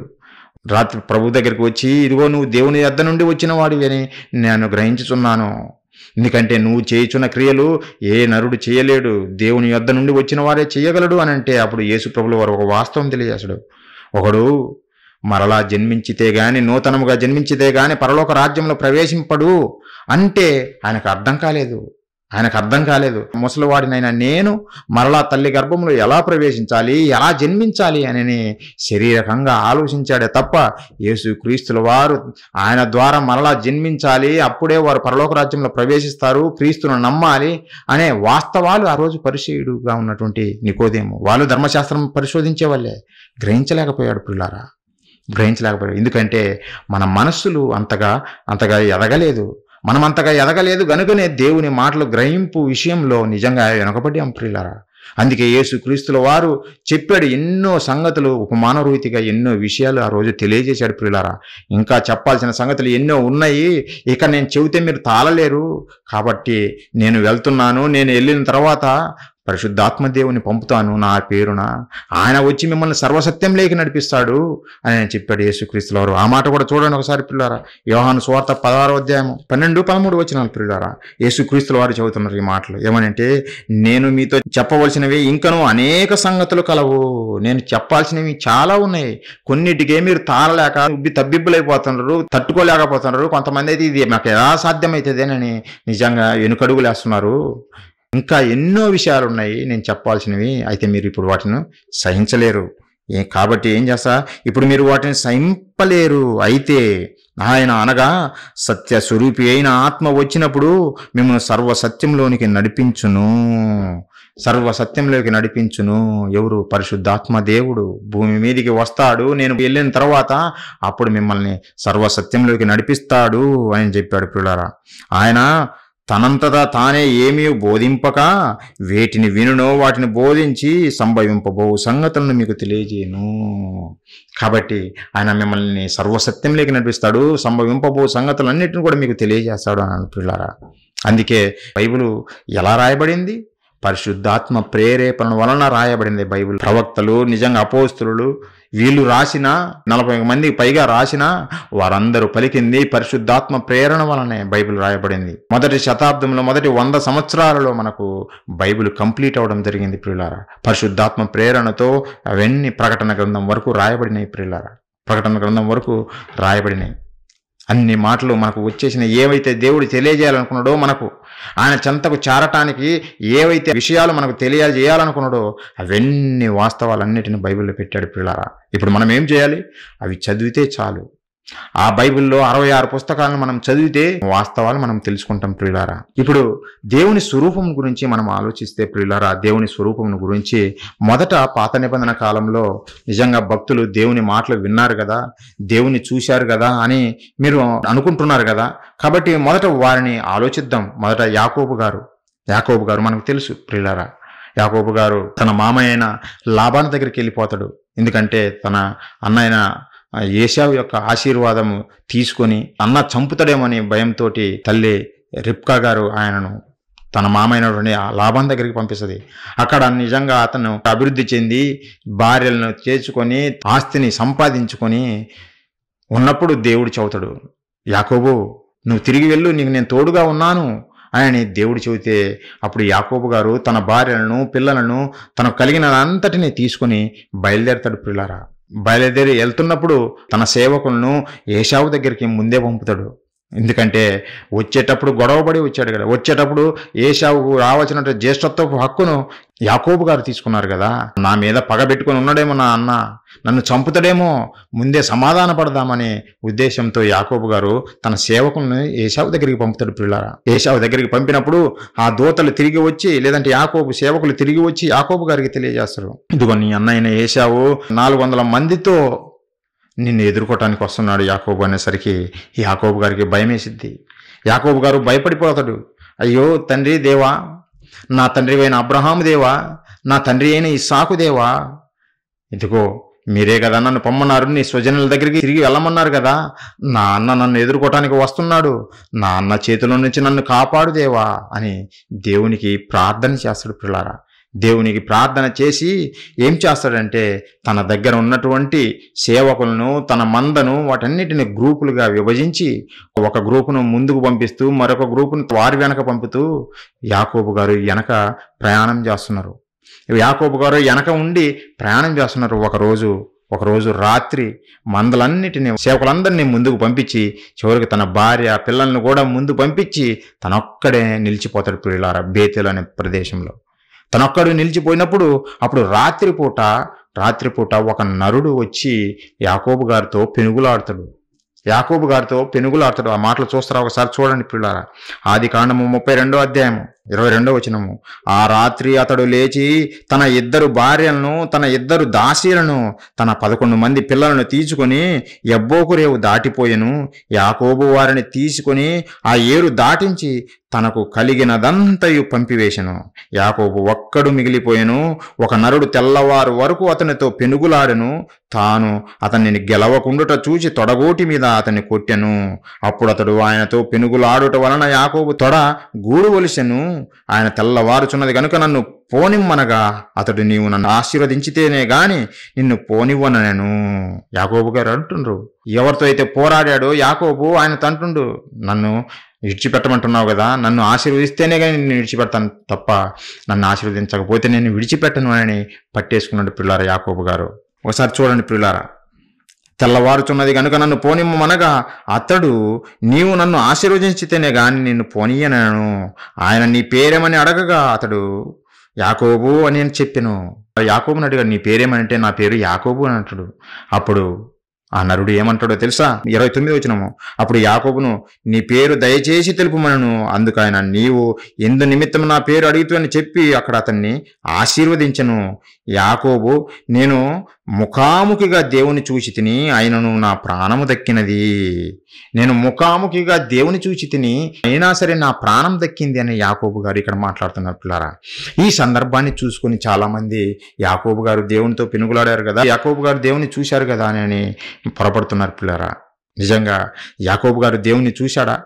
రాత్రి ప్రభు దగ్గరికి వచ్చి, ఇదిగో నువ్వు దేవుని యొద్ద నుండి వచ్చిన వాడివి అని నేను గ్రహించుచున్నాను, ఎందుకంటే నువ్వు చేయుచున్న క్రియలు ఏ నరుడు చేయలేడు, దేవుని యొద్ద నుండి వచ్చిన వారే చేయగలడు అని అంటే, అప్పుడు యేసు ప్రభుల వారు ఒక వాస్తవం తెలియజేశాడు. ఒకడు మరలా జన్మించితే గాని, నూతనముగా జన్మించితే గాని పరలోక రాజ్యంలో ప్రవేశింపడు అంటే ఆయనకు అర్థం కాలేదు. ముసలివాడినైనా నేను మరలా తల్లి గర్భంలో ఎలా ప్రవేశించాలి, ఎలా జన్మించాలి అని శరీరకంగా ఆలోచించాడే తప్ప యేసుక్రీస్తుల వారు ఆయన ద్వారా మరలా జన్మించాలి, అప్పుడే వారు పరలోక రాజ్యంలో ప్రవేశిస్తారు, క్రీస్తును నమ్మాలి అనే వాస్తవాలు ఆ రోజు పరిచయుడుగా ఉన్నటువంటి నికోదేము, వాళ్ళు ధర్మశాస్త్రం పరిశోధించే వాళ్ళే, గ్రహించలేకపోయాడు పిల్లారా. గ్రహించలేకపోయారు. ఎందుకంటే మన మనస్సులు అంతగా ఎదగలేదు. మనం అంతగా ఎదగలేదు గనుకనే దేవుని మాటలు గ్రహింపు విషయంలో నిజంగా వెనుకబడ్డాం ప్రియులారా. అందుకే యేసుక్రీస్తుల వారు చెప్పాడు ఎన్నో సంగతులు, ఉపమాన రీతిగా ఎన్నో విషయాలు ఆ రోజు తెలియజేశాడు ప్రియులారా. ఇంకా చెప్పాల్సిన సంగతులు ఎన్నో ఉన్నాయి. ఇక నేను చెబితే మీరు తాళలేరు. కాబట్టి నేను వెళ్తున్నాను. నేను వెళ్ళిన తర్వాత పరిశుద్ధాత్మ దేవుని పంపుతాను నా పేరున. ఆయన వచ్చి మిమ్మల్ని సర్వసత్యంలోకి నడిపిస్తాడు అని ఆయన చెప్పాడు యేసుక్రీస్తుల వారు. ఆ మాట కూడా చూడండి ఒకసారి పిల్లారా. యోహాను సువార్త 16వ అధ్యాయం 12-13 వచనాలు పిల్లారా. యేసుక్రీస్తుల వారు చెబుతున్నారు ఈ మాటలు. ఏమనంటే, నేను మీతో చెప్పవలసినవి ఇంకనూ అనేక సంగతులు కలవు. నేను చెప్పాల్సినవి చాలా ఉన్నాయి. కొన్నిటికే మీరు తాళలేక తబ్బిబ్బులైపోతున్నారు, తట్టుకోలేకపోతున్నారు. కొంతమంది అయితే ఇది మాకు ఎలా సాధ్యమవుతుందేనని నిజంగా వెనుకడుగులేస్తున్నారు. ఇంకా ఎన్నో విషయాలు ఉన్నాయి నేను చెప్పాల్సినవి. అయితే మీరు ఇప్పుడు వాటిని సహించలేరు. కాబట్టి ఏం చేస్తా, ఇప్పుడు మీరు వాటిని సహింపలేరు. అయితే ఆయన అనగా సత్య స్వరూపి అయిన ఆత్మ వచ్చినప్పుడు మిమ్మల్ని సర్వసత్యంలోనికి నడిపించును. సర్వసత్యంలోకి నడిపించును. ఎవరు? పరిశుద్ధాత్మ దేవుడు భూమి మీదికి వస్తాడు. నేను వెళ్ళిన తర్వాత అప్పుడు మిమ్మల్ని సర్వసత్యంలోకి నడిపిస్తాడు అని చెప్పాడు పిల్లారా. ఆయన తనంతటా తానే ఏమీ బోధింపక వేటిని వినునో వాటిని బోధించి సంభవింపబో సంగతులను మీకు తెలియజేయను. కాబట్టి ఆయన మిమ్మల్ని సర్వసత్యంలోకి నడిపిస్తాడు. సంభవింపబో సంగతులన్నిటిని కూడా మీకు తెలియజేస్తాడు అని పిల్లారా. అందుకే బైబిలు ఎలా రాయబడింది? పరిశుద్ధాత్మ ప్రేరేపణ వలన రాయబడింది బైబిల్. ప్రవక్తలు, నిజంగా అపోస్తులు వీళ్ళు రాసిన 40 మందికి పైగా రాసిన వారందరూ పలికింది పరిశుద్ధాత్మ ప్రేరణ వలనే బైబిల్ రాయబడింది. మొదటి శతాబ్దంలో, మొదటి 100 సంవత్సరాలలో మనకు బైబిల్ కంప్లీట్ అవ్వడం జరిగింది ప్రియులారా. పరిశుద్ధాత్మ ప్రేరణతో అవన్నీ ప్రకటన గ్రంథం వరకు రాయబడినాయి ప్రియులారా. ప్రకటన గ్రంథం వరకు రాయబడినాయి. అన్ని మాటలు మనకు వచ్చేసిన ఏవైతే దేవుడు తెలియజేయాలనుకున్నాడో, మనకు ఆయన చెంతకు చేరటానికి ఏవైతే విషయాలు మనకు తెలియజేయాలనుకున్నాడో అవన్నీ వాస్తవాలన్నిటిని బైబిల్లో పెట్టాడు పిల్లారా. ఇప్పుడు మనం ఏం చేయాలి? అవి చదివితే చాలు. ఆ బైబిల్లో 66 పుస్తకాలను మనం చదివితే వాస్తవాలు మనం తెలుసుకుంటాం ప్రియులారా. ఇప్పుడు దేవుని స్వరూపం గురించి మనం ఆలోచిస్తే ప్రియులారా, దేవుని స్వరూపం గురించి మొదట పాత నిబంధన కాలంలో నిజంగా భక్తులు దేవుని మాటలు విన్నారు కదా, దేవుని చూశారు కదా అని మీరు అనుకుంటున్నారు కదా. కాబట్టి మొదట వారిని ఆలోచిద్దాం. మొదట యాకోబు గారు మనకు తెలుసు ప్రియులారా. యాకోబు గారు తన మామయ్య అయిన లాబాను దగ్గరికి వెళ్ళిపోతాడు. ఎందుకంటే తన అన్నయ్య ఏశావు యొక్క ఆశీర్వాదము తీసుకొని అన్న చంపుతాడేమని భయంతో తల్లి రిబ్కా గారు ఆయనను తన మామైనటువంటి లాబాను దగ్గరికి పంపిస్తుంది. అక్కడ నిజంగా అతను అభివృద్ధి చెంది భార్యలను చేర్చుకొని ఆస్తిని సంపాదించుకొని ఉన్నప్పుడు దేవుడు చెబుతాడు, యాకోబు నువ్వు తిరిగి వెళ్ళు, నీకు నేను తోడుగా ఉన్నాను అని దేవుడు చెబితే అప్పుడు యాకోబు గారు తన భార్యలను, పిల్లలను, తనకు కలిగిన అంతటినీ తీసుకొని బయలుదేరతాడు పిల్లారా. బయలుదేరి వెళ్తున్నప్పుడు తన సేవకులను ఏశావు దగ్గరికి ముందే పంపుతాడు. ఎందుకంటే వచ్చేటప్పుడు గొడవపడి వచ్చాడు కదా. వచ్చేటప్పుడు ఏశావుకు రావాల్సిన జ్యేష్ఠత్వపు హక్కును యాకోబు గారు తీసుకున్నారు కదా. నా మీద పగబెట్టుకొని ఉన్నాడేమో నా అన్న, నన్ను చంపుతాడేమో, ముందే సమాధాన పడదామనే ఉద్దేశంతో యాకోబు గారు తన సేవకులను ఏశావు దగ్గరికి పంపుతాడు పిల్లారా. ఏశావు దగ్గరికి పంపినప్పుడు ఆ దూతలు తిరిగి వచ్చి, లేదంటే యాకోబు సేవకులు తిరిగి వచ్చి యాకోబు గారికి తెలియజేస్తారు, ఇదిగో నీ అన్నయ్య ఏశావు 400 మందితో నిన్ను ఎదుర్కోవటానికి వస్తున్నాడు యాకోబు అనేసరికి యాకోబు గారికి భయం వేసిద్ది. యాకోబు గారు భయపడిపోతాడు. అయ్యో తండ్రి దేవా, నా తండ్రి అయిన అబ్రహాము దేవా, నా తండ్రి అయిన ఇస్సాకు దేవా, ఇదిగో మీరే కదా నన్ను పొమ్మన్నారు, నీ స్వజనుల దగ్గరికి తిరిగి వెళ్ళమన్నారు కదా. నా అన్న నన్ను ఎదుర్కోవటానికి వస్తున్నాడు, నా అన్న చేతిలో నుంచి నన్ను కాపాడు దేవా అని దేవునికి ప్రార్థన చేస్తాడు పిల్లారా. దేవునికి ప్రార్థన చేసి ఏం చేస్తాడంటే తన దగ్గర ఉన్నటువంటి సేవకులను, తన మందను వాటన్నిటిని గ్రూపులుగా విభజించి ఒక గ్రూపును ముందుకు పంపిస్తూ మరొక గ్రూపును వారి వెనక పంపుతూ యాకోబు గారు వెనక ప్రయాణం చేస్తున్నారు. యాకోబు గారు వెనక ఉండి ప్రయాణం చేస్తున్నారు. ఒకరోజు రాత్రి మందలన్నిటిని, సేవకులందరినీ ముందుకు పంపించి చివరికి తన భార్య పిల్లలను కూడా ముందు పంపించి తనొక్కడే నిలిచిపోతాడు పిల్లారా బేతేలు అనే ప్రదేశంలో. తనొక్కడు నిలిచిపోయినప్పుడు అప్పుడు రాత్రిపూట ఒక నరుడు వచ్చి యాకోబు గారితో పెనుగులాడుతాడు. యాకోబు గారితో పెనుగులాడతాడు. ఆ మాటలు చూస్తారా ఒకసారి చూడండి పిల్లారా. ఆదికాండము 32వ అధ్యాయము 22వ వచనము. ఆ రాత్రి అతడు లేచి తన 2 భార్యలను, తన 2 దాసీలను, తన 11 మంది పిల్లలను తీసుకొని యబ్బోకు రేవు దాటిపోయెను. యాకోబు వారిని తీసుకొని ఆ ఏరు దాటించి తనకు కలిగినదంతయు పంపివేశను. యాకోబు ఒక్కడు మిగిలిపోయెను. ఒక నరుడు తెల్లవారు వరకు అతనితో పెనుగులాడెను. తాను అతనిని గెలవకుండుట చూచి తొడగోటి మీద అతన్ని కొట్టెను. అప్పుడు అతడు ఆయనతో పెనుగులాడుట వలన యాకోబు తొడ గూడు ఒలిసెను. ఆయన తెల్లవారుచున్నది గనుక నన్ను పోనిమ్మనగా అతడు నీవు నన్ను ఆశీర్వదించితేనే గాని నిన్ను పోనివ్వనను. యాకోబు గారు అంటుండ్రు, ఎవరితో అయితే పోరాడాడో యాకోబు ఆయనతో అంటుండు, నన్ను విడిచిపెట్టమంటున్నావు కదా, నన్ను ఆశీర్వదిస్తేనే కానీ నేను విడిచిపెడతాను తప్ప నన్ను ఆశీర్వదించకపోతే నేను విడిచిపెట్టను అని పట్టేసుకున్నాడు పిల్లారా యాకోబు గారు. ఒకసారి చూడండి పిల్లారా. తెల్లవారుచున్నది కనుక నన్ను పోనిమ్మనగా అతడు నీవు నన్ను ఆశీర్వదించితేనే గాని నిన్ను పోనీయనను. ఆయన నీ పేరేమని అడగగా అతడు యాకోబు అని నేను చెప్పాను. యాకోబుని అడిగాడు, నీ పేరేమంటే నా పేరు యాకోబు అని అంటాడు. అప్పుడు ఆ నరుడు ఏమంటాడో తెలుసా? 29వ వచనము. అప్పుడు యాకోబును నీ పేరు దయచేసి తెలుపుమనను. అందుకు ఆయన నీవు ఎందు నిమిత్తం నా పేరు అడుగుతూ చెప్పి అక్కడ అతన్ని ఆశీర్వదించను. యాకోబు నేను ముఖాముఖిగా దేవుని చూచి తిని ఆయనను నా ప్రాణము దక్కినది. నేను ముఖాముఖిగా దేవుని చూచి తిని అయినా సరే నా ప్రాణం దక్కింది అని యాకోబు గారు ఇక్కడ మాట్లాడుతున్నారు పిల్లారా. ఈ సందర్భాన్ని చూసుకొని చాలామంది యాకోబు గారు దేవునితో పెనుగులాడారు కదా, యాకోబు గారు దేవుని చూశారు కదా అని పొరపడుతున్నారు పిల్లారా. నిజంగా యాకోబు గారు దేవుని చూశాడా?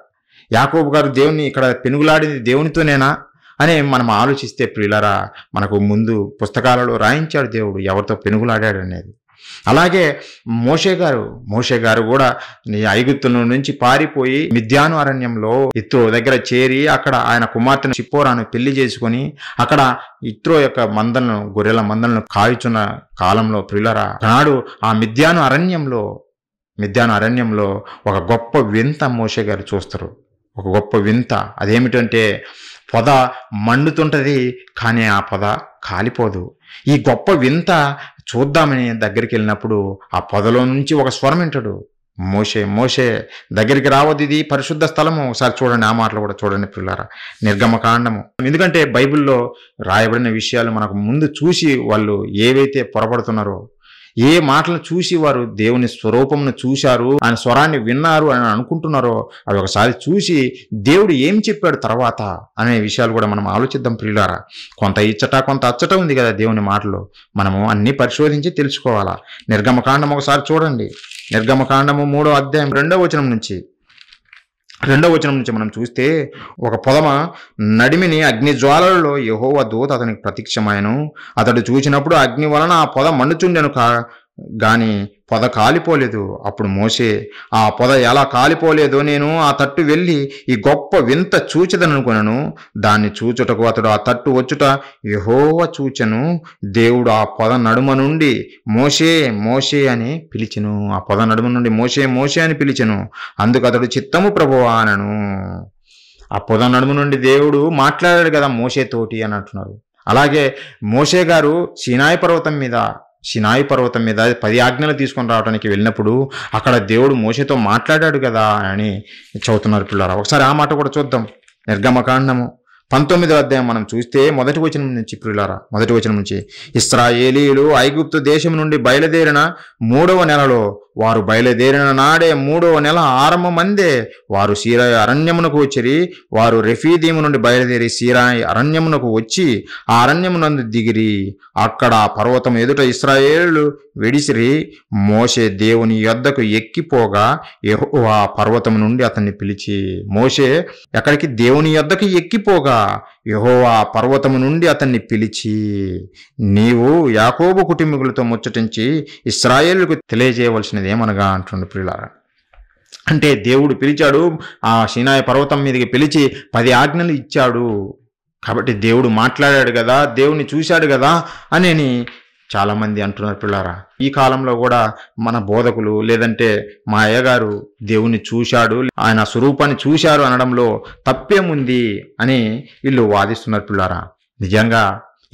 యాకోబు గారు దేవుని ఇక్కడ పెనుగులాడింది దేవునితోనేనా అని మనం ఆలోచిస్తే ప్రియులారా, మనకు ముందు పుస్తకాలలో రాయించాడు దేవుడు ఎవరితో పెనుగులాడాడు అనేది. అలాగే మోషే గారు కూడా ఐగుప్తుల నుంచి పారిపోయి మిద్యాను అరణ్యంలో ఇత్రో దగ్గర చేరి అక్కడ ఆయన కుమార్తెను సిప్పోరాను పెళ్లి చేసుకొని అక్కడ ఇత్రో యొక్క మందలను, గొర్రెల మందలను కాయుచున్న కాలంలో ప్రియులారా, నాడు ఆ మిద్యాను అరణ్యంలో ఒక గొప్ప వింత మోషే గారు చూస్తారు. ఒక గొప్ప వింత. అదేమిటంటే పొద మండుతుంటది కానీ ఆ పొద కాలిపోదు. ఈ గొప్ప వింత చూద్దామని దగ్గరికి వెళ్ళినప్పుడు ఆ పొదలో నుంచి ఒక స్వరం వింటాడు, మోషే దగ్గరికి రావద్దు, ఇది పరిశుద్ధ స్థలము. ఒకసారి చూడండి, ఆ మాటలు కూడా చూడండి పిల్లారా. నిర్గమకాండము. ఎందుకంటే బైబిల్లో రాయబడిన విషయాలు మనకు ముందు చూసి వాళ్ళు ఏవైతే పొరపడుతున్నారో, ఏ మాటలు చూసి వారు దేవుని స్వరూపమును చూశారు, ఆయన స్వరాన్ని విన్నారు అని అనుకుంటున్నారో అవి ఒకసారి చూసి దేవుడు ఏం చెప్పాడు తర్వాత అనే విషయాలు కూడా మనం ఆలోచిద్దాం ప్రియులారా. కొంత ఇచ్చట కొంత అచ్చట ఉంది కదా దేవుని మాటలు, మనము అన్ని పరిశోధించి తెలుసుకోవాలా. నిర్గమకాండం ఒకసారి చూడండి. నిర్గమకాండము 3వ అధ్యాయం 2వ వచనం నుంచి మనం చూస్తే, ఒక పొదమ నడిమిని అగ్ని జ్వాలలలో యెహోవా దూత అతనికి ప్రత్యక్షమాయెను. అతడు చూసినప్పుడు అగ్ని వలన ఆ పొద మండుచుండెను గాని పొద కాలిపోలేదు. అప్పుడు మోషే, ఆ పొద ఎలా కాలిపోలేదో నేను ఆ తట్టు వెళ్ళి ఈ గొప్ప వింత చూచెదననుకొనెను. దాన్ని చూచుటకు అతడు ఆ తట్టు వచ్చుట యెహోవా చూచెను. దేవుడు ఆ పొద నడుమ నుండి మోషే అని పిలిచెను. ఆ పొద నడుమ నుండి మోషే అని పిలిచెను. అందుకు అతడు చిత్తము ప్రభువా అనను. ఆ పొద నడుము నుండి దేవుడు మాట్లాడాడు కదా మోషేతోటి అని అంటున్నారు. అలాగే మోషే గారు సీనాయి పర్వతం మీద 10 ఆజ్ఞలు తీసుకొని రావడానికి వెళ్ళినప్పుడు అక్కడ దేవుడు మోషేతో మాట్లాడాడు కదా అని చదువుతున్నారు పిల్లరా. ఒకసారి ఆ మాట కూడా చూద్దాం. నిర్గమకాండము 19వ అధ్యాయం మనం చూస్తే మొదటి వచనం నుంచి, ఇశ్రాయేలీయులు ఐగుప్తు దేశం నుండి బయలుదేరిన 3వ నెలలో, వారు బయలుదేరిన నాడే 3వ నెల ఆరంభమందే వారు సీనాయి అరణ్యమునకు వచ్చిరి. వారు రెఫీదీము నుండి బయలుదేరి సీనాయి అరణ్యమునకు వచ్చి ఆ అరణ్యమునందు దిగిరి. అక్కడ ఆ పర్వతం ఎదుట ఇశ్రాయేలీయులు వెడిసిరి. మోషే దేవుని యొద్దకు ఎక్కిపోగా యెహోవా పర్వతం నుండి అతన్ని పిలిచి, మోషే ఎక్కడికి? దేవుని యొద్దకు ఎక్కిపోగా యెహోవా పర్వతము నుండి అతన్ని పిలిచి, నీవు యాకోబు కుటుంబీకులతో ముచ్చటించి ఇశ్రాయేలుకు తెలియజేయవలసినది ఏమనగా అంటుండు ప్రియులారా. అంటే దేవుడు పిలిచాడు, ఆ సీనాయి పర్వతం మీదకి పిలిచి 10 ఆజ్ఞలు ఇచ్చాడు. కాబట్టి దేవుడు మాట్లాడాడు కదా, దేవుని చూశాడు కదా అని చాలామంది అంటున్నారు పిల్లారా. ఈ కాలంలో కూడా మన బోధకులు లేదంటే మా అయ్యగారు దేవుని చూశాడు, ఆయన స్వరూపాన్ని చూశారు అనడంలో తప్పేముంది అని వీళ్ళు వాదిస్తున్నారు పిల్లారా. నిజంగా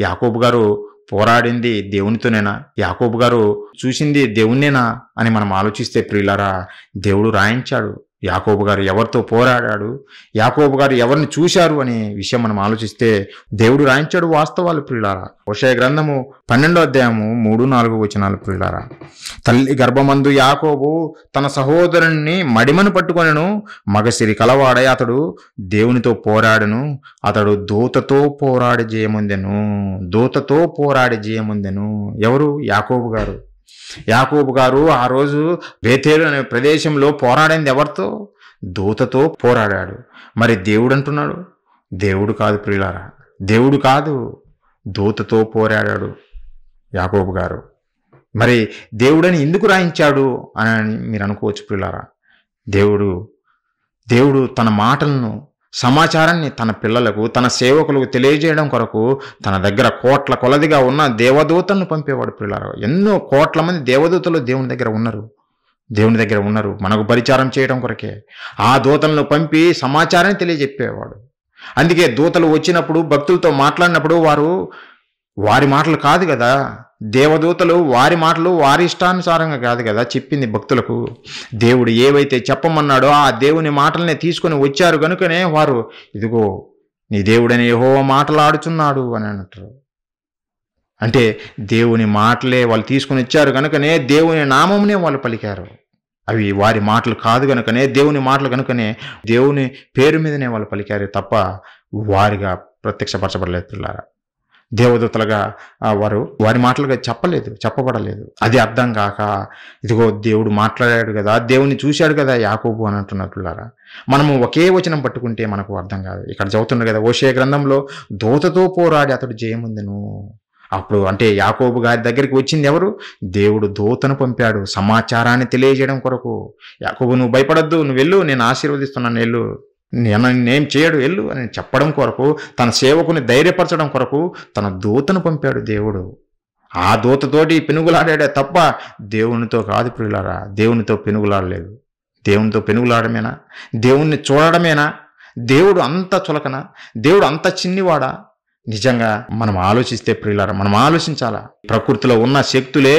యాకోబు గారు పోరాడింది దేవునితోనేనా? యాకోబు గారు చూసింది దేవుణ్ణేనా అని మనం ఆలోచిస్తే ప్రియులారా, దేవుడు రాయించాడు. యాకోబు గారు ఎవరితో పోరాడాడు, యాకోబు గారు ఎవరిని చూశారు అనే విషయం మనం ఆలోచిస్తే దేవుడు రాయించాడు వాస్తవాలు ప్రియులారా. హోషేయ గ్రంథము 12వ అధ్యాయము 3-4 వచనాలు ప్రియులారా. తల్లి గర్భమందు యాకోబు తన సహోదరుణ్ణి మడిమను పట్టుకొనెను, మగసిరి కలవాడై అతడు దేవునితో పోరాడను, అతడు దూతతో పోరాడి జయముందెను. దూతతో పోరాడి జయముందెను. ఎవరు? యాకోబు గారు. యాకోబు గారు ఆ రోజు బేతేలు అనే ప్రదేశంలో పోరాడింది ఎవరితో? దూతతో పోరాడాడు. మరి దేవుడు అంటున్నాడు, దేవుడు కాదు ప్రియులారా, దేవుడు కాదు, దూతతో పోరాడాడు యాకోబు గారు. మరి దేవుడని ఎందుకు రాయించాడు అని మీరు అనుకోవచ్చు ప్రియులారా. దేవుడు తన మాటలను, సమాచారాన్ని తన పిల్లలకు, తన సేవకులకు తెలియజేయడం కొరకు తన దగ్గర కోట్ల కొలదిగా ఉన్న దేవదూతలను పంపేవాడు ప్రియులారా. ఎన్నో కోట్ల మంది దేవదూతలు దేవుని దగ్గర ఉన్నారు మనకు పరిచారం చేయడం కొరకే. ఆ దూతలను పంపి సమాచారాన్ని తెలియజెప్పేవాడు. అందుకే దూతలు వచ్చినప్పుడు భక్తులతో మాట్లాడినప్పుడు వారి మాటలు కాదు కదా, దేవదూతలు వారి మాటలు వారి ఇష్టానుసారంగా కాదు కదా చెప్పింది భక్తులకు. దేవుడు ఏవైతే చెప్పమన్నాడో ఆ దేవుని మాటలనే తీసుకొని వచ్చారు కనుకనే వారు, ఇదిగో నీ దేవుడని యెహోవా మాటలాడుచున్నాడు అని అంటారు. అంటే దేవుని మాటలే వాళ్ళు తీసుకొని వచ్చారు కనుకనే దేవుని నామమునే వాళ్ళు పలికారు. అవి వారి మాటలు కాదు కనుకనే, దేవుని మాటలు కనుకనే దేవుని పేరు మీదనే వాళ్ళు పలికారు తప్ప వారిగా ప్రత్యక్షపరచబడలేదు పిల్లారా. దేవదూతలుగా వారి మాటలుగా చెప్పబడలేదు. అది అర్థం కాక, ఇదిగో దేవుడు మాట్లాడాడు కదా, దేవుని చూశాడు కదా యాకోబు అని అంటున్నట్లులారా. మనము ఒకే వచనం పట్టుకుంటే మనకు అర్థం కాదు. ఇక్కడ చదువుతున్నాడు కదా, హోషేయ గ్రంథంలో దూతతో పోరాడి అతడు జయముందెను. అప్పుడు అంటే యాకోబు గారి దగ్గరికి వచ్చింది ఎవరు? దేవుడు దూతను పంపాడు సమాచారాన్ని తెలియజేయడం కొరకు. యాకోబు, నువ్వు భయపడద్దు, నువ్వు వెళ్ళు, నేను ఆశీర్వదిస్తున్నాను, వెళ్ళు, నేనేం చేయడు, వెళ్ళు అని చెప్పడం కొరకు, తన సేవకుని ధైర్యపరచడం కొరకు తన దూతను పంపాడు దేవుడు. ఆ దూతతోటి పెనుగులాడాడే తప్ప దేవునితో కాదు ప్రియులారా. దేవునితో పెనుగులాడలేదు. దేవునితో పెనుగులాడమేనా? దేవుణ్ణి చూడడమేనా? దేవుడు అంత చులకనా? దేవుడు అంత చిన్నివాడా? నిజంగా మనం ఆలోచిస్తే ప్రియులారా, మనం ఆలోచించాలా. ప్రకృతిలో ఉన్న శక్తులే,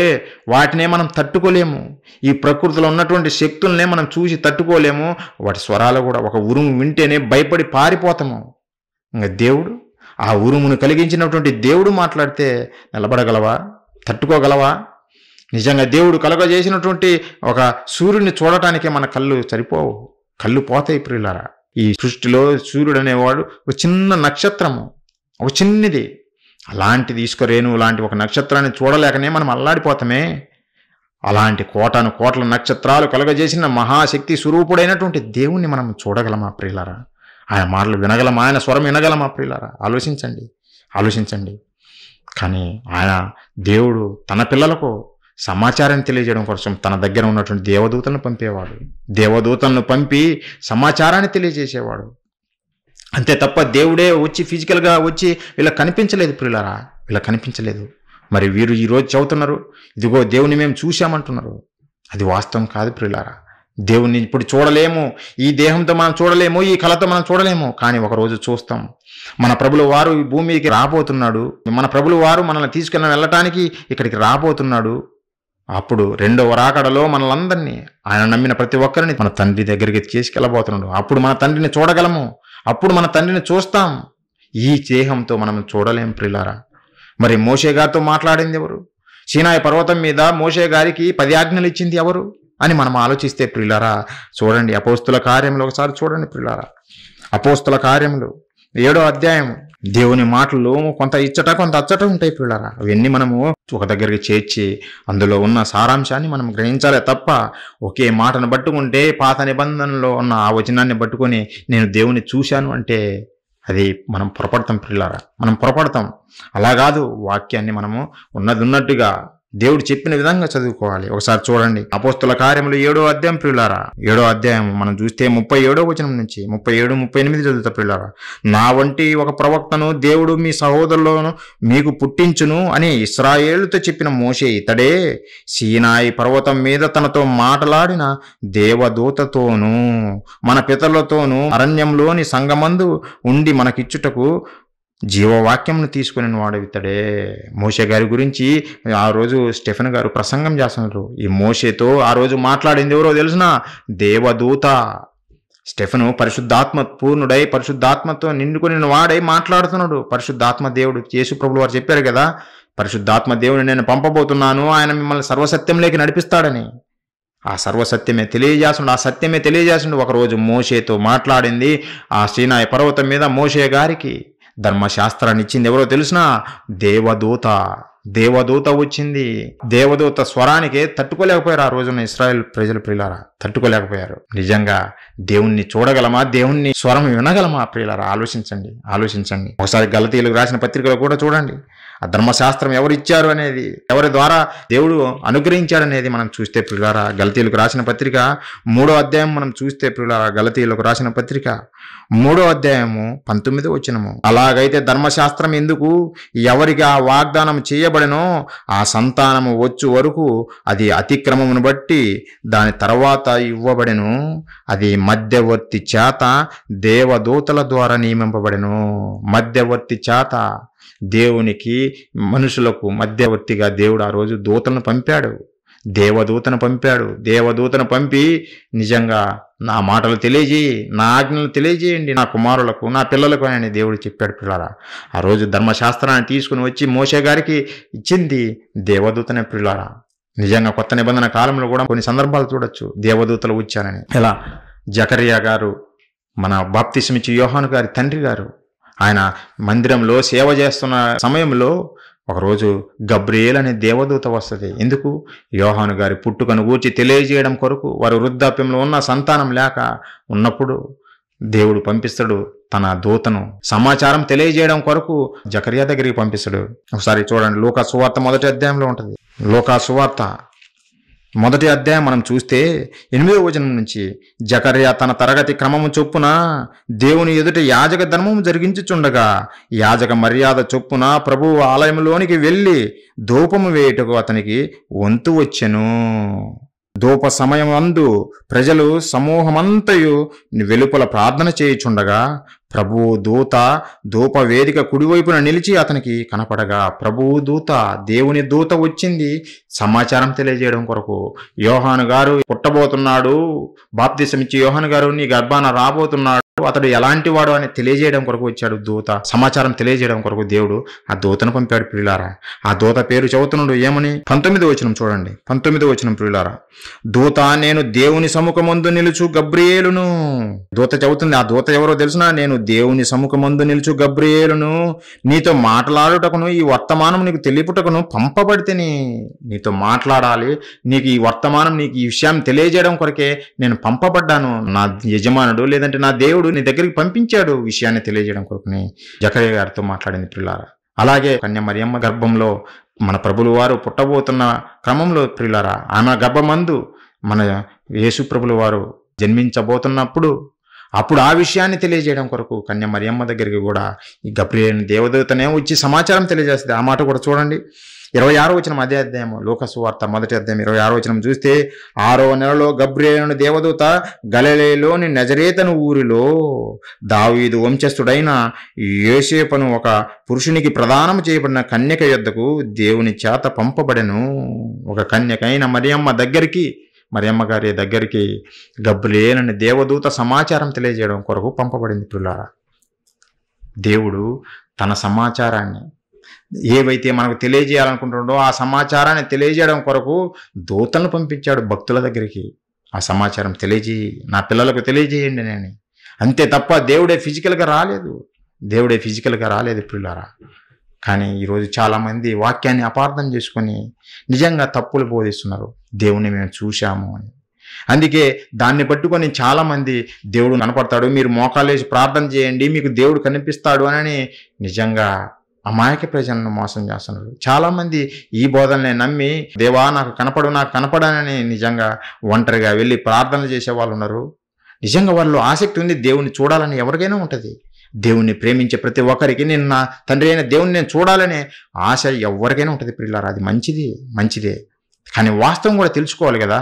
వాటినే మనం తట్టుకోలేము. ఈ ప్రకృతిలో ఉన్నటువంటి శక్తులనే మనం చూసి తట్టుకోలేము. వాటి స్వరాలు కూడా ఒక ఉరుము వింటేనే భయపడి పారిపోతాము. ఇంకా దేవుడు, ఆ ఉరుమును కలిగించినటువంటి దేవుడు మాట్లాడితే నిలబడగలవా? తట్టుకోగలవా? నిజంగా దేవుడు కలగజేసినటువంటి ఒక సూర్యుడిని చూడటానికే మన కళ్ళు సరిపోవు, కళ్ళు పోతాయి ప్రియులారా. ఈ సృష్టిలో సూర్యుడు అనేవాడు ఒక చిన్న నక్షత్రము, ఒక చిన్నది. అలాంటిది ఇసుకరేణువు లాంటి ఒక నక్షత్రాన్ని చూడలేకనే మనం అల్లాడిపోతామే. అలాంటి కోట్ల నక్షత్రాలు కలుగజేసిన మహాశక్తి స్వరూపుడైనటువంటి దేవుణ్ణి మనం చూడగలమా ప్రియులారా? ఆయన మాటలు వినగలమా? ఆయన స్వరం వినగలమా ప్రియులారా? ఆలోచించండి. కానీ దేవుడు తన పిల్లలకు సమాచారాన్ని తెలియజేయడం కోసం తన దగ్గర ఉన్నటువంటి దేవదూతలను పంపేవాడు. దేవదూతలను పంపి సమాచారాన్ని తెలియజేసేవాడు. అంతే తప్ప దేవుడే వచ్చి ఫిజికల్గా వచ్చి వీళ్ళకి కనిపించలేదు ప్రియులారా, వీళ్ళకి కనిపించలేదు. మరి వీరు ఈరోజు చదువుతున్నారు, ఇదిగో దేవుని మేము చూశామంటున్నారు. అది వాస్తవం కాదు ప్రియులారా. దేవుణ్ణి ఇప్పుడు చూడలేము, ఈ దేహంతో మనం చూడలేము, ఈ కళతో మనం చూడలేము. కానీ ఒకరోజు చూస్తాం. మన ప్రభుల వారు ఈ భూమికి రాబోతున్నాడు. మన ప్రభుల వారు మనల్ని తీసుకుని వెళ్ళటానికి ఇక్కడికి రాబోతున్నాడు. అప్పుడు రెండవ రాకడలో మనలందరినీ, ఆయన నమ్మిన ప్రతి ఒక్కరిని మన తండ్రి దగ్గరికి తీసుకెళ్ళబోతున్నాడు. అప్పుడు మన తండ్రిని చూడగలము, అప్పుడు మన తండ్రిని చూస్తాం. ఈ దేహంతో మనం చూడలేం ప్రియులారా. మరి మోషే గారితో మాట్లాడింది ఎవరు? సీనాయి పర్వతం మీద మోషే గారికి 10 ఆజ్ఞలు ఇచ్చింది ఎవరు అని మనం ఆలోచిస్తే ప్రియులారా, చూడండి అపోస్తుల కార్యములు ఒకసారి చూడండి ప్రియులారా. అపోస్తుల కార్యములు 7వ అధ్యాయం. దేవుని మాటలు కొంత ఇచ్చట కొంత అచ్చట ఉంటాయి ప్రియులారా. అవన్నీ మనము ఒక దగ్గరికి చేర్చి అందులో ఉన్న సారాంశాన్ని మనం గ్రహించాలే తప్ప ఒకే మాటను పట్టుకుంటే, పాత నిబంధనలో ఉన్న ఆ వచనాన్ని పట్టుకొని నేను దేవుని చూశాను అంటే అది మనం పొరపడతాం ప్రియులారా, మనం పొరపడతాం. అలా కాదు, వాక్యాన్ని మనము ఉన్నట్టుగా దేవుడు చెప్పిన విధంగా చదువుకోవాలి. ఒకసారి చూడండి అపోస్తుల కార్యములు 7వ అధ్యాయం ప్రియులారా. 7వ అధ్యాయం మనం చూస్తే 37వ వచనం నుంచి 37, 38 చదువుతా ప్రియులారా. నా వంటి ఒక ప్రవక్తను దేవుడు మీ సహోదరులను మీకు పుట్టించును అని ఇశ్రాయేలుతో చెప్పిన మోషే ఇతడే. సీనాయి పర్వతం మీద తనతో మాట్లాడిన దేవదూతతోనూ మన పితరులతోనూ అరణ్యంలోని సంగమందు ఉండి మనకిచ్చుటకు జీవవాక్యంను తీసుకుని వాడు ఇతడే. మోషే గారి గురించి ఆ రోజు స్టెఫెన్ గారు ప్రసంగం చేస్తున్నారు. ఈ మోషేతో ఆ రోజు మాట్లాడింది ఎవరో తెలుసునా? దేవదూత. స్టెఫెను పరిశుద్ధాత్మ పూర్ణుడై పరిశుద్ధాత్మతో నిండుకుని వాడై మాట్లాడుతున్నాడు. పరిశుద్ధాత్మ దేవుడు యేసు ప్రభువు వారు చెప్పారు కదా, పరిశుద్ధాత్మ దేవుని నేను పంపబోతున్నాను, ఆయన మిమ్మల్ని సర్వసత్యంలోకి నడిపిస్తాడని. ఆ సర్వసత్యమే తెలియజేస్తుండు, ఆ సత్యమే తెలియజేస్తుండు. ఒకరోజు మోషేతో మాట్లాడింది ఆ సీనాయి పర్వతం మీద మోషే గారికి ధర్మశాస్త్రాన్ని ఇచ్చింది ఎవరో తెలుసునా? దేవదూత. దేవదూత వచ్చింది. దేవదూత స్వరానికి తట్టుకోలేకపోయారు ఆ రోజున ఇశ్రాయేల్ ప్రజలు. ప్రియులారా, తట్టుకోలేకపోయారు. నిజంగా దేవుణ్ణి చూడగలమా? దేవుణ్ణి స్వరం వినగలమా? ప్రియులారా, ఆలోచించండి. ఒకసారి గలతీయులకు రాసిన పత్రికలో కూడా చూడండి. ఆ ధర్మశాస్త్రం ఎవరు ఇచ్చారు అనేది, ఎవరి ద్వారా దేవుడు అనుగ్రహించాడనేది మనం చూస్తే ప్రియులారా, గలతీయులకు రాసిన పత్రిక 3వ అధ్యాయం మనం చూస్తే ప్రియులారా, గలతీయులకు రాసిన పత్రిక 3వ అధ్యాయము 19వ వచనము. అలాగైతే ధర్మశాస్త్రం ఎందుకు? ఎవరికి ఆ వాగ్దానం చేయబడెనో ఆ సంతానము వచ్చు వరకు అది అతిక్రమమును బట్టి దాని తర్వాత ఇవ్వబడెను. అది మధ్యవర్తి చేత దేవదూతల ద్వారా నియమింపబడెను. మధ్యవర్తి చేత, దేవునికి మనుషులకు మధ్యవర్తిగా దేవుడు ఆ రోజు దూతలను పంపాడు. దేవదూతను పంపి నిజంగా నా మాటలు తెలియజేయి, నా ఆజ్ఞలు తెలియజేయండి నా కుమారులకు, నా పిల్లలకు అని దేవుడు చెప్పాడు. పిల్లరా, ఆ రోజు ధర్మశాస్త్రాన్ని తీసుకుని వచ్చి మోషే గారికి ఇచ్చింది దేవదూతనే. పిల్లరా, నిజంగా కొత్త నిబంధన కాలంలో కూడా కొన్ని సందర్భాలు చూడొచ్చు దేవదూతలు వచ్చానని. ఇలా జకరియా గారు, మన బాప్తిస్మిచ్చి యోహాను గారి తండ్రి గారు, ఆయన మందిరంలో సేవ చేస్తున్న సమయంలో ఒకరోజు గబ్రియేల్ అనే దేవదూత వస్తుంది. ఎందుకు? యోహాను గారి పుట్టుకను గూర్చి తెలియజేయడం కొరకు. వారు వృద్ధాప్యంలో ఉన్న సంతానం లేక ఉన్నప్పుడు దేవుడు పంపిస్తాడు తన దూతను సమాచారం తెలియజేయడం కొరకు జకరియా దగ్గరికి పంపిస్తాడు. ఒకసారి చూడండి, లూకా సువార్త 1వ అధ్యాయంలో ఉంటుంది. లూకా సువార్త 1వ అధ్యాయం మనం చూస్తే 8వ వచనం నుంచి, జకర్యా తన తరగతి క్రమము చొప్పున దేవుని ఎదుట యాజక ధర్మము జరిగించుచుండగా యాజక మర్యాద చొప్పున ప్రభువు ఆలయంలోనికి వెళ్ళి ధూపము వేయుటకు అతనికి వంతు వచ్చెను. ధూప సమయమందు ప్రజలు సమూహమంతయు వెలుపల ప్రార్థన చేయుచుండగా ప్రభువు దూత ధూప వేదిక కుడివైపున నిలిచి అతనికి కనపడగా, ప్రభువు దూత, దేవుని దూత వచ్చింది సమాచారం తెలియజేయడం కొరకు. యోహాను గారు పుట్టబోతున్నాడు, బాప్తిసమిచ్చి యోహాను గారు నీ గర్భాన రాబోతున్నాడు, అతడు ఎలాంటి వాడు అని తెలియజేయడం కొరకు వచ్చాడు దూత. సమాచారం తెలియజేయడం కొరకు దేవుడు ఆ దూతను పంపాడు. ప్రియులారా, ఆ దూత పేరు చదువుతున్నాడు ఏమని? 19వ వచనం చూడండి. 19వ వచనం ప్రియులారా, దూత నేను దేవుని సముఖమందు నిలుచు గబ్రియేలును. దూత చదువుతుంది. ఆ దూత ఎవరో తెలుసునా? నేను దేవుని సముఖమందు నిలుచు గబ్రియేలును, నీతో మాట్లాడుటకును ఈ వర్తమానం నీకు తెలియపుటకును పంపబడితేని. నీతో మాట్లాడాలి, నీకు ఈ వర్తమానం, నీకు ఈ విషయం తెలియజేయడం కొరకే నేను పంపబడ్డాను. నా యజమానుడు లేదంటే నా దేవుడు నీ దగ్గరికి పంపించాడు విషయాన్ని తెలియజేయడం కొరకుని జకర్యా గారితో మాట్లాడింది. ప్రియులారా, అలాగే కన్య మరియమ్మ గర్భంలో మన ప్రభులు వారు పుట్టబోతున్న క్రమంలో ప్రియులారా, ఆమె గర్భమందు మన యేసు ప్రభులు వారు జన్మించబోతున్నప్పుడు అప్పుడు ఆ విషయాన్ని తెలియజేయడం కొరకు కన్య మరియమ్మ దగ్గరికి కూడా ఈ గబ్రియేలు దేవదూతనే వచ్చి సమాచారం తెలియజేస్తుంది. ఆ మాట కూడా చూడండి. 26వ వచనం అదే అధ్యాయం, లూకా సువార్త 1వ అధ్యాయం 26వ వచనం చూస్తే, 6వ నెలలో గబ్రియేలు దేవదూత గలిలయలోని నజరేతను ఊరిలో దావీదు వంశస్థుడైన యోసేపును ఒక పురుషునికి ప్రదానం చేయబడిన కన్యక యొద్దకు దేవుని చేత పంపబడెను. ఒక కన్యకైన మరియమ్మ గారి దగ్గరికి గబ్రియేలు దేవదూత సమాచారం తెలియజేయడం కొరకు పంపబడింది. పిల్లారా, దేవుడు తన సమాచారాన్ని ఏవైతే మనకు తెలియజేయాలనుకుంటున్నాడో ఆ సమాచారాన్ని తెలియజేయడం కొరకు దూతలను పంపించాడు భక్తుల దగ్గరికి. ఆ సమాచారం తెలియజేయి, నా పిల్లలకు తెలియజేయండి అని. అంతే తప్ప దేవుడే ఫిజికల్గా రాలేదు పిల్లారా. కానీ ఈరోజు చాలామంది వాక్యాన్ని అపార్థం చేసుకొని నిజంగా తప్పులు బోధిస్తున్నారు. దేవుని మేము చూశాము అని. అందుకే దాన్ని పట్టుకొని చాలామంది దేవుడు కనపడతాడు, మీరు మోకాలేసి ప్రార్థన చేయండి మీకు దేవుడు కనిపిస్తాడు అని నిజంగా అమాయక ప్రజలను మోసం చేస్తున్నారు. చాలామంది ఈ బోధనని నమ్మి దేవా నాకు కనపడనని నిజంగా ఒంటరిగా వెళ్ళి ప్రార్థనలు చేసే వాళ్ళు ఉన్నారు. నిజంగా వాళ్ళు ఆసక్తి ఉంది, దేవుని చూడాలని ఎవరికైనా ఉంటుంది. దేవుణ్ణి ప్రేమించే ప్రతి ఒక్కరికి నేను నా తండ్రి అయిన దేవుని నేను చూడాలనే ఆశ ఎవరికైనా ఉంటుంది. పిల్లలారా, అది మంచిదే. కానీ వాస్తవం కూడా తెలుసుకోవాలి కదా.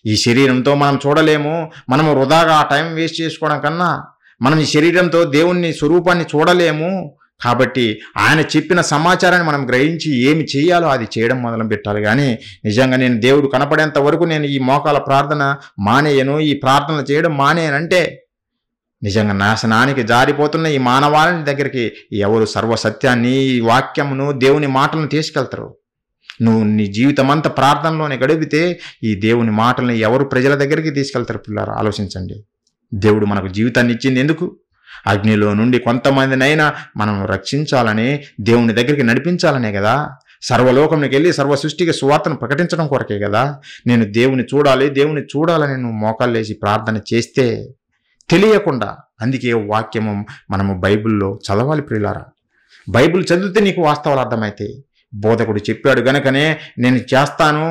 ఈ శరీరంతో మనం చూడలేము. మనము వృధాగా ఆ టైం వేస్ట్ చేసుకోవడం కన్నా మనం ఈ శరీరంతో దేవుని స్వరూపాన్ని చూడలేము. కాబట్టి ఆయన చెప్పిన సమాచారాన్ని మనం గ్రహించి ఏమి చేయాలో అది చేయడం మొదలు పెట్టాలి. కానీ నిజంగా నేను దేవుడు కనపడేంత వరకు నేను ఈ మోకాల ప్రార్థన మానేయను, ఈ ప్రార్థనలు చేయడం మానేయనంటే నిజంగా నాశనానికి జారిపోతున్న ఈ మానవాళి దగ్గరికి ఎవరు సర్వసత్యాన్ని, ఈ వాక్యమును, దేవుని మాటలను తీసుకెళ్తారు? నువ్వు నీ జీవితం అంతా ప్రార్థనలోనే గడిపితే ఈ దేవుని మాటలను ఎవరు ప్రజల దగ్గరికి తీసుకెళ్తారు? పిల్లారా, ఆలోచించండి. దేవుడు మనకు జీవితాన్ని ఇచ్చింది ఎందుకు? అగ్నిలో నుండి కొంతమందినైనా మనం రక్షించాలని, దేవుని దగ్గరికి నడిపించాలనే కదా. సర్వలోకంకి వెళ్ళి సర్వ సృష్టికి సువార్తను ప్రకటించడం కొరకే కదా. నేను దేవుని చూడాలని నువ్వు మోకాళ్ళు వేసి ప్రార్థన చేస్తే తెలియకుండా, అందుకే వాక్యము మనము బైబిల్లో చదవాలి ప్రియులారా. బైబిల్ చదివితే నీకు వాస్తవాలు అర్థమైతాయి. బోధకుడు చెప్పాడు గనుకనే నేను చేస్తాను,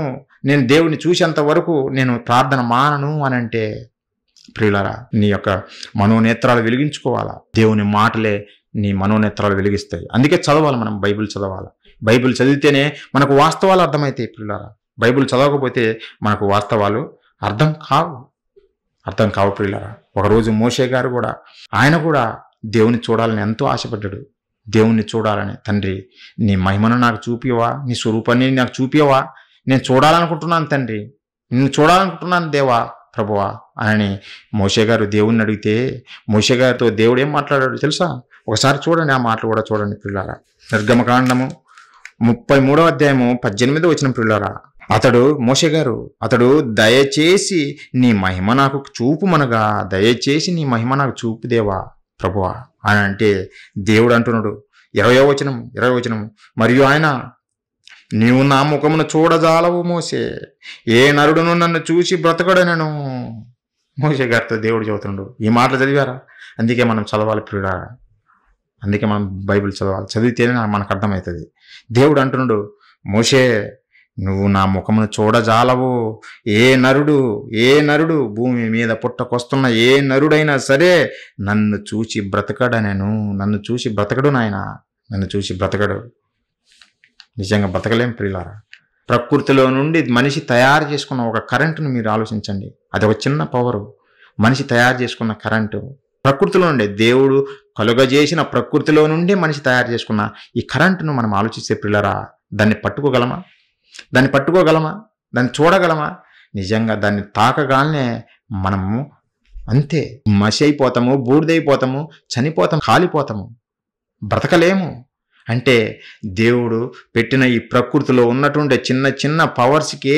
నేను దేవుని చూసేంత వరకు నేను ప్రార్థన మానను అని అంటే ప్రియులారా, నీ యొక్క మనోనేత్రాలు వెలిగించుకోవాలా. దేవుని మాటలే నీ మనోనేత్రాలు వెలిగిస్తాయి. అందుకే చదవాలి, మనం బైబిల్ చదవాలి. బైబిల్ చదివితేనే మనకు వాస్తవాలు అర్థమవుతాయి ప్రియులారా. బైబిల్ చదవకపోతే మనకు వాస్తవాలు అర్థం కావు ప్రియులారా. ఒకరోజు మోషే గారు కూడా, ఆయన కూడా దేవుని చూడాలని ఎంతో ఆశపడ్డాడు. దేవుణ్ణి చూడాలని, తండ్రి నీ మహిమను నాకు చూపియవా, నీ స్వరూపాన్ని నాకు చూపియవా, నేను చూడాలనుకుంటున్నాను తండ్రి, నిన్ను చూడాలనుకుంటున్నాను దేవా ప్రభువా అని మోషే గారు దేవుణ్ణి అడిగితే, మోషే గారితో దేవుడు ఏం మాట్లాడాడు తెలుసా? ఒకసారి చూడండి, ఆ మాటలు కూడా చూడండి ప్రియులారా. నిర్గమకాండము 33వ అధ్యాయము 18వ వచనం ప్రియులారా. మోషే గారు దయచేసి నీ మహిమ నాకు చూపుమనగా, దయచేసి నీ మహిమ నాకు చూపు దేవా ప్రభువా అని అంటే దేవుడు అంటున్నాడు 20వ వచనం, మరియు ఆయన, నీవు నా ముఖమును చూడజాలవు మోసే, ఏ నరుడును నన్ను చూసి బ్రతకడనను. మోషే గారితో దేవుడు చెబుతున్నాడు. ఈ మాటలు చదివారా? అందుకే మనం చదవాలి ప్రియులారా. అందుకే మనం బైబిల్ చదవాలి. చదివితేనే మనకు అర్థమవుతుంది. దేవుడు అంటున్నాడు, మోషే నువ్వు నా ముఖమును చూడజాలవు. ఏ నరుడు భూమి మీద పుట్టకొస్తున్న ఏ నరుడైనా సరే నన్ను చూసి బ్రతకడనను. నన్ను చూసి బ్రతకడు నాయన, నన్ను చూసి బ్రతకడు. నిజంగా బ్రతకలేం ప్రియులారా. ప్రకృతిలో నుండి మనిషి తయారు చేసుకున్న ఒక కరెంటును మీరు ఆలోచించండి. అది ఒక చిన్న పవరు. మనిషి తయారు చేసుకున్న కరెంటు ప్రకృతిలో నుండే, దేవుడు కలుగజేసిన ప్రకృతిలో నుండి మనిషి తయారు చేసుకున్న ఈ కరెంటును మనం ఆలోచిస్తే ప్రియులారా, దాన్ని పట్టుకోగలమా? దాన్ని చూడగలమా? నిజంగా దాన్ని తాకగానే మనము అంతే మసి అయిపోతాము, బూడిదైపోతాము, చనిపోతాము, కాలిపోతాము, బ్రతకలేము. అంటే దేవుడు పెట్టిన ఈ ప్రకృతిలో ఉన్నటువంటి చిన్న చిన్న పవర్స్కే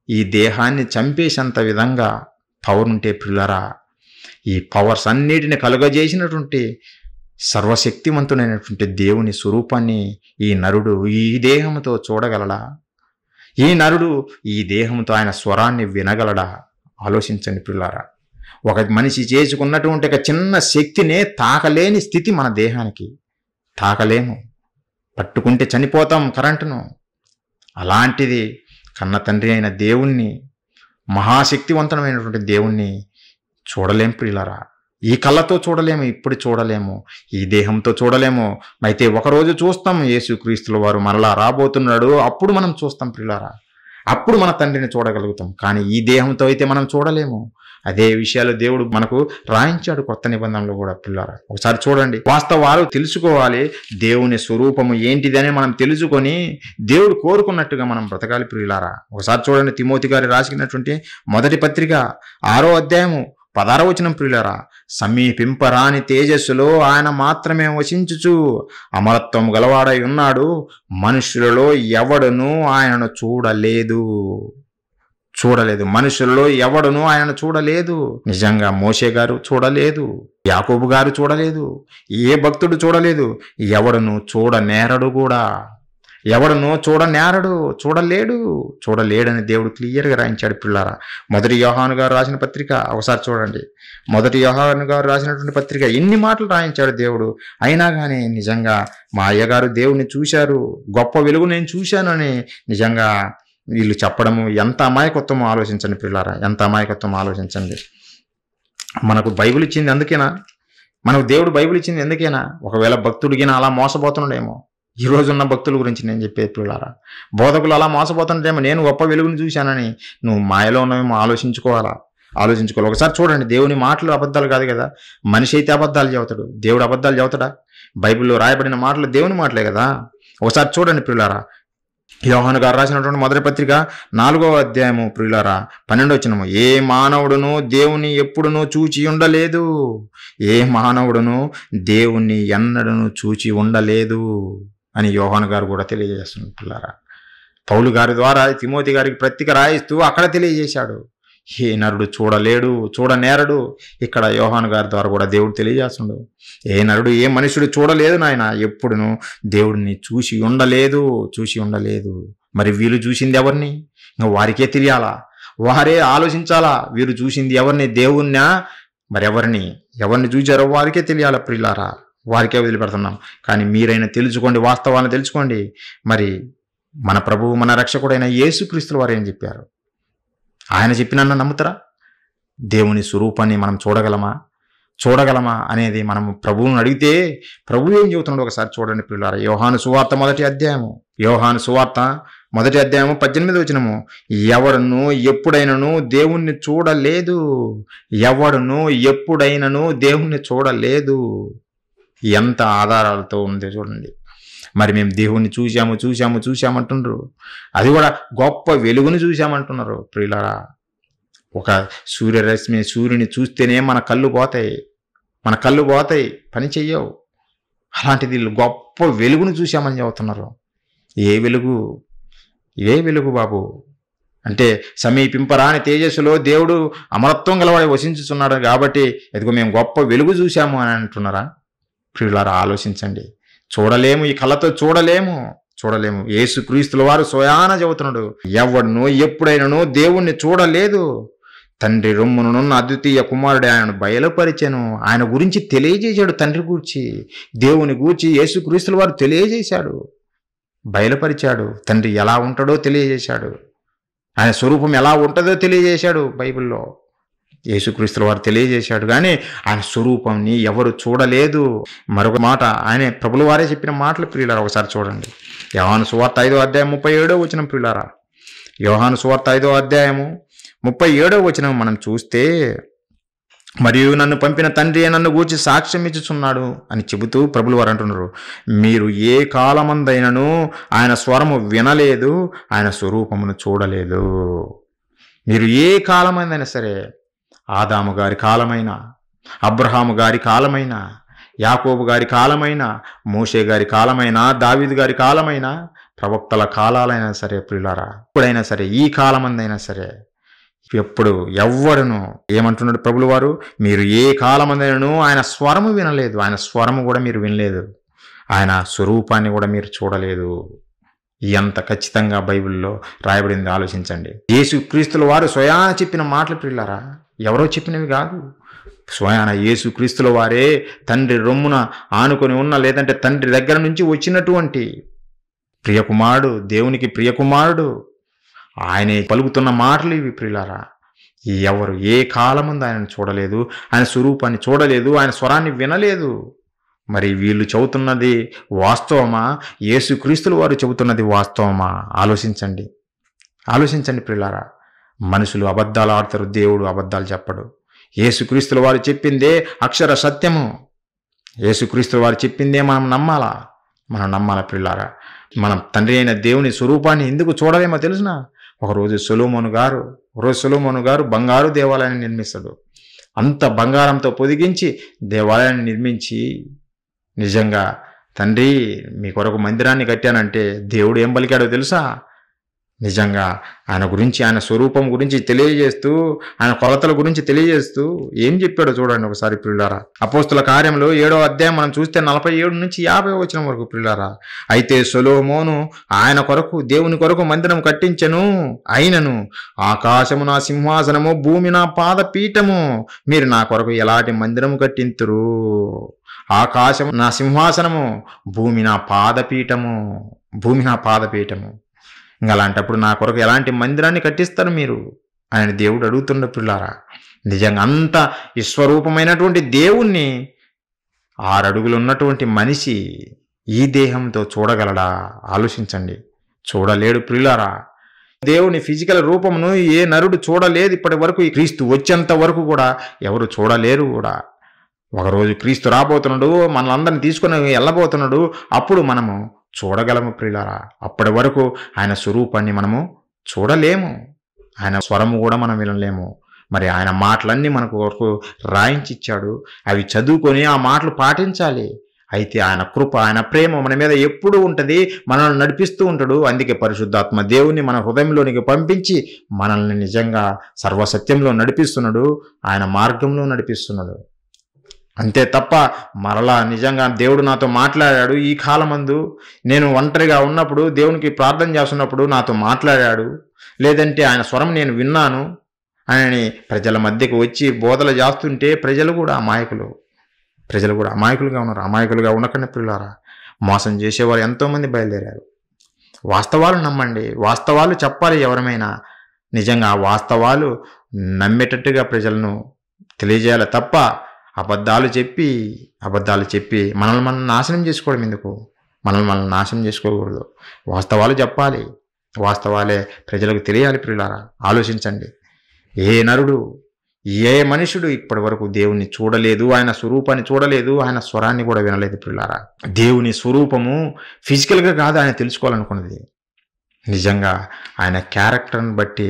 ఈ దేహాన్ని చంపేసేంత విధంగా పవర్ ఉంటే ప్రియులారా, ఈ పవర్స్ అన్నిటిని కలుగజేసినటువంటి సర్వశక్తివంతుడైనటువంటి దేవుని స్వరూపాన్ని ఈ నరుడు ఈ దేహంతో చూడగలడా? ఈ నరుడు ఈ దేహంతో ఆయన స్వరాన్ని వినగలడా? ఆలోచించండి ప్రియులారా. ఒక మనిషి చేసుకున్నటువంటి ఒక చిన్న శక్తినే తాకలేని స్థితి మన దేహానికి. తాకలేము, పట్టుకుంటే చనిపోతాం కరెంటును. అలాంటిది కన్న తండ్రి అయిన దేవుణ్ణి, మహాశక్తివంతమైనటువంటి దేవుణ్ణి చూడలేం ప్రియులారా. ఈ కళ్ళతో చూడలేము, ఇప్పుడు చూడలేము, ఈ దేహంతో చూడలేము. అయితే ఒకరోజు చూస్తాం, యేసుక్రీస్తుల వారు మరలా రాబోతున్నాడు, అప్పుడు మనం చూస్తాం ప్రియులారా. అప్పుడు మన తండ్రిని చూడగలుగుతాం. కానీ ఈ దేహంతో అయితే మనం చూడలేము. అదే విషయాలు దేవుడు మనకు రాయించాడు కొత్త నిబంధనలు కూడా పిల్లారా. ఒకసారి చూడండి, వాస్తవాలు తెలుసుకోవాలి. దేవుని స్వరూపము ఏంటిదని మనం తెలుసుకొని దేవుడు కోరుకున్నట్టుగా మనం బ్రతకాలి ప్రియులారా. ఒకసారి చూడండి, తిమోతి గారు రాసినటువంటి మొదటి పత్రిక 6వ అధ్యాయము 16వ వచనం ప్రియులారా. సమీపింపరాని తేజస్సులో ఆయన మాత్రమే వసించుచు అమరత్వం గలవాడై ఉన్నాడు. మనుషులలో ఎవడును ఆయనను చూడలేదు. మనుషులలో ఎవడును ఆయనను చూడలేదు. నిజంగా మోషే గారు చూడలేదు, యాకోబు గారు చూడలేదు, ఏ భక్తుడు చూడలేదు, ఎవడును చూడనేరడు కూడా. ఎవడును చూడలేడని దేవుడు క్లియర్గా రాయించాడు పిల్లారా. మొదటి యోహాను గారు రాసిన పత్రిక ఒకసారి చూడండి. మొదటి యోహాను గారు రాసినటువంటి పత్రిక ఎన్ని మాటలు రాయించాడు దేవుడు. అయినా కానీ నిజంగా మా అయ్యగారు దేవుడిని చూశారు, గొప్ప వెలుగు నేను చూశానని నిజంగా వీళ్ళు చెప్పడము ఎంత అమాయకత్వమో ఆలోచించండి పిల్లారా, ఎంత అమాయకత్వమో ఆలోచించండి. మనకు బైబిల్ ఇచ్చింది అందుకేనా? మనకు దేవుడు బైబిల్ ఇచ్చింది ఎందుకేనా? ఒకవేళ భక్తుడికి అలా మోసపోతున్నాడేమో. ఈ రోజున్న భక్తుల గురించి నేను చెప్పేది పిల్లారా. బోధకులు అలా మోసపోతుంటేమో, నేను గొప్ప వెలుగును చూశానని నువ్వు మాయలో ఉన్నవేమో ఆలోచించుకోవాలా. ఆలోచించుకోవాలి. ఒకసారి చూడండి, దేవుని మాటలు అబద్ధాలు కాదు కదా. మనిషి అయితే అబద్ధాలు చెబుతాడు, దేవుడు అబద్ధాలు చెబుతాడా? బైబిల్లో రాయబడిన మాటలు దేవుని మాటలే కదా. ఒకసారి చూడండి ప్రియులారా, యోహాను గారు రాసినటువంటి మొదటి పత్రిక 4వ అధ్యాయము ప్రియులారా 12వ వచనము, ఏ మానవుడును దేవుని ఎప్పుడునూ చూచి ఉండలేదు, ఏ మానవుడును దేవుణ్ణి ఎన్నడను చూచి ఉండలేదు అని యోహాను గారు కూడా తెలియజేస్తున్నారు పిల్లారా. పౌలు గారి ద్వారా తిమోతి గారికి పత్రిక రాయిస్తూ అక్కడ తెలియజేశాడు, ఏ నరుడు చూడలేడు, చూడనేరడు. ఇక్కడ యోహాను గారి ద్వారా కూడా దేవుడు తెలియజేస్తుండు, ఏ నరుడు, ఏ మనుషుడు చూడలేదు నాయన, ఎప్పుడును దేవుడిని చూసి ఉండలేదు. మరి వీళ్ళు చూసింది ఎవరిని? ఇంకా వారికే తెలియాలా, వారే ఆలోచించాలా. వీరు చూసింది ఎవరిని? దేవుణ్ణా? మరి ఎవరిని చూచారో వారికే తెలియాలా ప్రియులారా, వారికే వదిలిపెడుతున్నాం. కానీ మీరైనా తెలుసుకోండి, వాస్తవాలను తెలుసుకోండి. మరి మన ప్రభువు, మన రక్షకుడైన యేసుక్రీస్తుల వారు ఏం చెప్పారు? ఆయన చెప్పినన్న నమ్ముతారా? దేవుని స్వరూపాన్ని మనం చూడగలమా అనేది మనం ప్రభువుని అడిగితే ప్రభువు ఏం చెబుతున్నాడు ఒకసారి చూడండి ప్రియులారా. యోహాను సువార్త మొదటి అధ్యాయము 18వ వచనము, ఎవడును ఎప్పుడైనను దేవుణ్ణి చూడలేదు. ఎంత ఆధారాలతో ఉంది చూడండి. మరి మేము దేవుణ్ణి చూశామంటున్నారు, అది కూడా గొప్ప వెలుగును చూశామంటున్నారు ప్రియులారా. ఒక సూర్యుని చూస్తేనే మన కళ్ళు పోతాయి, పని చెయ్యవు. అలాంటిది గొప్ప వెలుగును చూశామని చెబుతున్నారు. ఏ వెలుగు బాబు అంటే, సమీపింపరాని తేజస్సులో దేవుడు అమరత్వం గలవాడి వసించుతున్నాడు కాబట్టి ఎదుగు మేము గొప్ప వెలుగు చూశాము అని అంటున్నారా? ప్రియులారా ఆలోచించండి. చూడలేము, ఈ కళ్ళతో చూడలేము. యేసుక్రీస్తుల వారు స్వయాన చెబుతున్నాడు, ఎవడును ఎప్పుడైనను దేవుణ్ణి చూడలేదు. తండ్రి రొమ్మునున్న అద్వితీయ కుమారుడు ఆయనను బయలుపరిచెను. ఆయన గురించి తెలియజేశాడు, తండ్రి గూర్చి, దేవుని గూర్చి యేసుక్రీస్తుల వారు తెలియజేశాడు, బయలుపరిచాడు. తండ్రి ఎలా ఉంటాడో తెలియజేశాడు, ఆయన స్వరూపం ఎలా ఉంటుందో తెలియజేశాడు బైబిల్లో. యేసుక్రీస్తుల వారు తెలియజేశాడు, కానీ ఆయన స్వరూపాన్ని ఎవరు చూడలేదు. మరొక మాట, ఆయన ప్రభుల వారే చెప్పిన మాటలు ప్రియులారా ఒకసారి చూడండి. యోహాను సువార్త 5వ అధ్యాయం 37వ వచనం ప్రియులారా. యోహాను సువార్త 5వ అధ్యాయము 37వ వచనం మనం చూస్తే, మరియు నన్ను పంపిన తండ్రి నన్ను గూర్చి సాక్ష్యం ఇచ్చుచున్నాడు అని చెబుతూ ప్రభులు వారు అంటున్నారు, మీరు ఏ కాలమందైనను ఆయన స్వరము వినలేదు, ఆయన స్వరూపమును చూడలేదు. మీరు ఏ కాలమైనా సరే, ఆదాము గారి కాలమైనా, అబ్రహాము గారి కాలమైనా, యాకోబు గారి కాలమైనా, మోషే గారి కాలమైనా, దావీదు గారి కాలమైనా, ప్రవక్తల కాలాలైనా సరే ప్రియులారా, ఎప్పుడైనా సరే, ఈ కాలమందైనా సరే, ఎప్పుడు ఎవ్వడును ఏమంటున్నాడు ప్రభులు వారు, మీరు ఏ కాలమందైనను ఆయన స్వరము వినలేదు, ఆయన స్వరము కూడా మీరు వినలేదు, ఆయన స్వరూపాన్ని కూడా మీరు చూడలేదు. ఎంత ఖచ్చితంగా బైబిల్లో రాయబడింది ఆలోచించండి. యేసుక్రీస్తుల వారు స్వయాన చెప్పిన మాటలు ప్రియులారా, ఎవరో చెప్పినవి కాదు. స్వయాన యేసుక్రీస్తుల వారే తండ్రి రొమ్మున ఆనుకొని ఉన్న, లేదంటే తండ్రి దగ్గర నుంచి వచ్చినటువంటి ప్రియకుమారుడు, దేవునికి ప్రియకుమారుడు, ఆయనే పలుకుతున్న మాటలు ఇవి ప్రియులారా. ఎవరు ఏ కాలమందు ఆయనను చూడలేదు, ఆయన స్వరూపాన్ని చూడలేదు, ఆయన స్వరాన్ని వినలేదు. మరి వీళ్ళు చెబుతున్నది వాస్తవమా? యేసుక్రీస్తుల వారు చెబుతున్నది వాస్తవమా? ఆలోచించండి ప్రియులారా. మనుషులు అబద్ధాలు ఆడతారు, దేవుడు అబద్ధాలు చెప్పడు. యేసుక్రీస్తుల వారు చెప్పిందే అక్షర సత్యము. యేసుక్రీస్తుల వారు చెప్పిందే మనం నమ్మాలా ప్రియులారా. మనం తండ్రి అయిన దేవుని స్వరూపాన్ని ఎందుకు చూడలేమో తెలుసునా? ఒకరోజు సొలొమోను గారు బంగారు దేవాలయాన్ని నిర్మిస్తాడు. అంత బంగారంతో పొదిగించి దేవాలయాన్ని నిర్మించి, నిజంగా తండ్రి మీ కొరకు మందిరాన్ని కట్టానంటే దేవుడు ఏం పలికాడో తెలుసా? నిజంగా ఆయన గురించి, ఆయన స్వరూపం గురించి తెలియజేస్తూ, ఆయన కొలతల గురించి తెలియజేస్తూ ఏం చెప్పాడో చూడండి ఒకసారి ప్రియులారా. అపోస్తుల కార్యంలో 7వ అధ్యాయం మనం చూస్తే 47 నుంచి 50 వచనం వరకు ప్రియులారా. అయితే సొలొమోను ఆయన కొరకు, దేవుని కొరకు మందిరం కట్టించెను, అయినను ఆకాశము నా సింహాసనము, భూమి నా పాదపీఠము. మీరు నా కొరకు ఎలాంటి మందిరము కట్టింతురు? ఆకాశము నా సింహాసనము, భూమి నా పాదపీఠము. ఇంకా అలాంటప్పుడు నా కొరకు ఎలాంటి మందిరాన్ని కట్టిస్తారు మీరు అని దేవుడు అడుగుతున్న పిల్లారా. నిజంగా అంత విశ్వరూపమైనటువంటి దేవుణ్ణి 6 అడుగులు ఉన్నటువంటి మనిషి ఈ దేహంతో చూడగలడా? ఆలోచించండి. చూడలేడు ప్రియులారా. దేవుని ఫిజికల్ రూపమును ఏ నరుడు చూడలేదు ఇప్పటి వరకు. క్రీస్తు వచ్చేంత వరకు కూడా ఎవరు చూడలేరు కూడా. ఒకరోజు క్రీస్తు రాబోతున్నాడు, మనలందరిని తీసుకుని వెళ్ళబోతున్నాడు. అప్పుడు మనము చూడగలము ప్రియులారా. అప్పటి వరకు ఆయన స్వరూపాన్ని మనము చూడలేము, ఆయన స్వరము కూడా మనం వినలేము. మరి ఆయన మాటలన్నీ మనకు వరకు రాయించిచ్చాడు. అవి చదువుకొని ఆ మాటలు పాటించాలి. అయితే ఆయన కృప, ఆయన ప్రేమ మన మీద ఎప్పుడూ ఉంటుంది, మనల్ని నడిపిస్తూ ఉంటాడు. అందుకే పరిశుద్ధాత్మ దేవుని మన హృదయంలోనికి పంపించి మనల్ని నిజంగా సర్వసత్యంలో నడిపిస్తున్నాడు, ఆయన మార్గంలో నడిపిస్తున్నాడు. అంతే తప్ప మరలా నిజంగా దేవుడు నాతో మాట్లాడాడు, ఈ కాలమందు నేను ఒంటరిగా ఉన్నప్పుడు దేవునికి ప్రార్థన చేస్తున్నప్పుడు నాతో మాట్లాడాడు, లేదంటే ఆయన స్వరం నేను విన్నాను అని ప్రజల మధ్యకు వచ్చి బోధలు చేస్తుంటే ప్రజలు కూడా అమాయకులుగా ఉన్నారు. అమాయకులుగా ఉండకండి ప్రియులారా. మోసం చేసేవారు ఎంతోమంది బయలుదేరారు. వాస్తవాలు నమ్మండి, వాస్తవాలు చెప్పాలి. ఎవరమైనా నిజంగా వాస్తవాలు నమ్మేటట్టుగా ప్రజలను తెలియజేయాలి తప్ప అబద్ధాలు చెప్పి మనల్ని మనం నాశనం చేసుకోవడం ఎందుకు? మనల్ని నాశనం చేసుకోకూడదు. వాస్తవాలు చెప్పాలి, వాస్తవాలే ప్రజలకు తెలియాలి. ప్రియులారా ఆలోచించండి. ఏ నరుడు, ఏ మనుషుడు ఇప్పటి వరకు దేవుణ్ణి చూడలేదు, ఆయన స్వరూపాన్ని చూడలేదు, ఆయన స్వరాన్ని కూడా వినలేదు. ప్రియులారా దేవుని స్వరూపము ఫిజికల్గా కాదు ఆయన తెలుసుకోవాలనుకున్నది. నిజంగా ఆయన క్యారెక్టర్ని బట్టి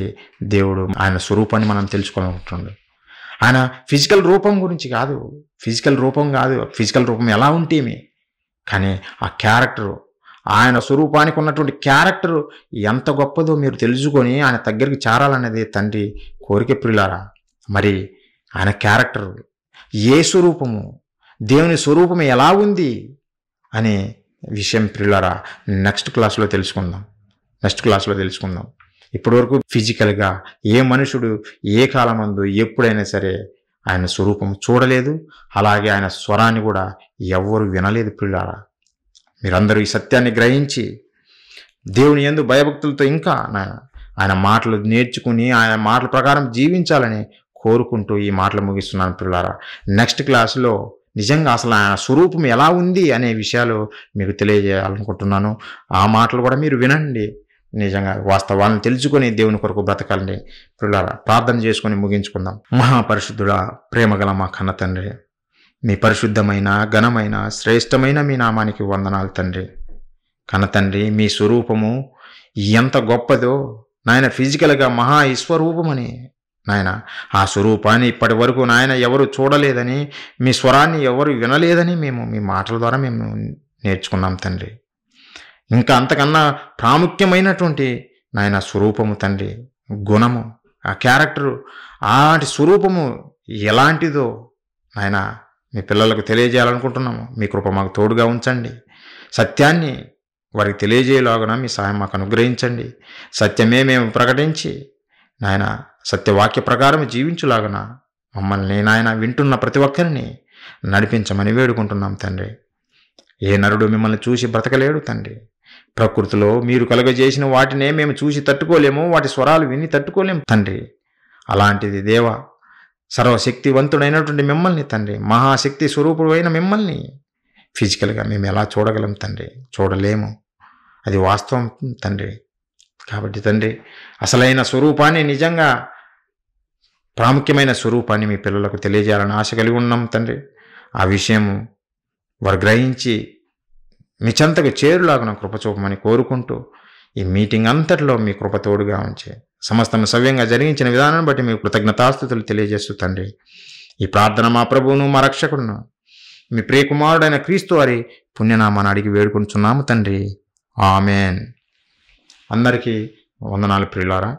దేవుడు ఆయన స్వరూపాన్ని మనం తెలుసుకోవాలనుకుంటున్నాడు. ఆయన ఫిజికల్ రూపం గురించి కాదు, ఫిజికల్ రూపం ఎలా ఉంటేమి, కానీ ఆ క్యారెక్టరు, ఆయన స్వరూపానికి ఉన్నటువంటి క్యారెక్టరు ఎంత గొప్పదో మీరు తెలుసుకొని ఆయన దగ్గరికి చేరాలనేది తండ్రి కోరిక. ప్రియులారా మరి ఆయన క్యారెక్టరు, ఏ స్వరూపము, దేవుని స్వరూపం ఎలా ఉంది అనే విషయం ప్రియులారా నెక్స్ట్ క్లాస్లో తెలుసుకుందాం. ఇప్పటివరకు ఫిజికల్గా ఏ మనుషుడు ఏ కాలమందు ఎప్పుడైనా సరే ఆయన స్వరూపం చూడలేదు, అలాగే ఆయన స్వరాన్ని కూడా ఎవ్వరు వినలేదు. ప్రియులారా మీరందరూ ఈ సత్యాన్ని గ్రహించి దేవుని యందు భయభక్తులతో ఇంకా ఆయన మాటలు నేర్చుకుని ఆయన మాటల ప్రకారం జీవించాలని కోరుకుంటూ ఈ మాటలు ముగిస్తున్నాను. ప్రియులారా నెక్స్ట్ క్లాసులో నిజంగా అసలు ఆయన స్వరూపం ఎలా ఉంది అనే విషయాలు మీకు తెలియజేయాలనుకుంటున్నాను. ఆ మాటలు కూడా మీరు వినండి. నిజంగా వాస్తవాలను తెలుసుకొని దేవుని కొరకు బ్రతకాలని ప్రియులారా ప్రార్థన చేసుకొని ముగించుకుందాం. మహాపరిశుద్ధుడా, ప్రేమగల మా కన్న తండ్రి, మీ పరిశుద్ధమైన, ఘనమైన, శ్రేష్టమైన మీ నామానికి వందనాలు తండ్రి. కన్న తండ్రి, మీ స్వరూపము ఎంత గొప్పదో నాయన, ఫిజికల్గా మహా ఈశ్వరూపమని నాయన, ఆ స్వరూపాన్ని ఇప్పటి వరకు నాయన ఎవరు చూడలేదని, మీ స్వరాన్ని ఎవరు వినలేదని మేము మీ మాటల ద్వారా మేము నేర్చుకున్నాం తండ్రి. ఇంకా అంతకన్నా ప్రాముఖ్యమైనటువంటి నాయన స్వరూపము తండ్రి, గుణము, ఆ క్యారెక్టరు, అలాంటి స్వరూపము ఎలాంటిదో నాయన మీ పిల్లలకు తెలియజేయాలనుకుంటున్నాము. మీ కృప మాకు తోడుగా ఉంచండి. సత్యాన్ని వారికి తెలియజేయలాగున మీ సహాయం మాకు అనుగ్రహించండి. సత్యమే మేము ప్రకటించి నాయన సత్యవాక్య ప్రకారం జీవించులాగున మమ్మల్ని నాయన వింటున్న ప్రతి ఒక్కరిని నడిపించమని వేడుకుంటున్నాం తండ్రి. ఏ నరుడు మిమ్మల్ని చూసి బ్రతకలేడు తండ్రి. ప్రకృతిలో మీరు కలుగజేసిన వాటినే మేము చూసి తట్టుకోలేము, వాటి స్వరాలు విని తట్టుకోలేము తండ్రి. అలాంటిది దేవ, సర్వశక్తివంతుడైనటువంటి మిమ్మల్ని తండ్రి, మహాశక్తి స్వరూపుడైన మిమ్మల్ని ఫిజికల్గా మేము ఎలా చూడగలం తండ్రి? చూడలేము, అది వాస్తవం తండ్రి. కాబట్టి తండ్రి, అసలైన స్వరూపాన్ని, నిజంగా ప్రాముఖ్యమైన స్వరూపాన్ని మీ పిల్లలకు తెలియజేయాలని ఆశ కలిగి ఉన్నాం తండ్రి. ఆ విషయం వారు గ్రహించి మీ చెంతకు చేరులాగున కృప చూపమని కోరుకుంటూ ఈ మీటింగ్ అంతటిలో మీ కృప తోడుగా ఉంచి సమస్తం సవ్యంగా జరిగించిన విధానాన్ని బట్టి మీ కృతజ్ఞతాస్తుతులు తెలియజేస్తూ తండ్రి, ఈ ప్రార్థన మా ప్రభువును మా రక్షకుడును మీ ప్రియకుమారుడైన క్రీస్తు వారి పుణ్యనామాన్ని అడిగి వేడుకుంటున్నాము తండ్రి. ఆమెన్. అందరికీ వందనాలు ప్రియులారా.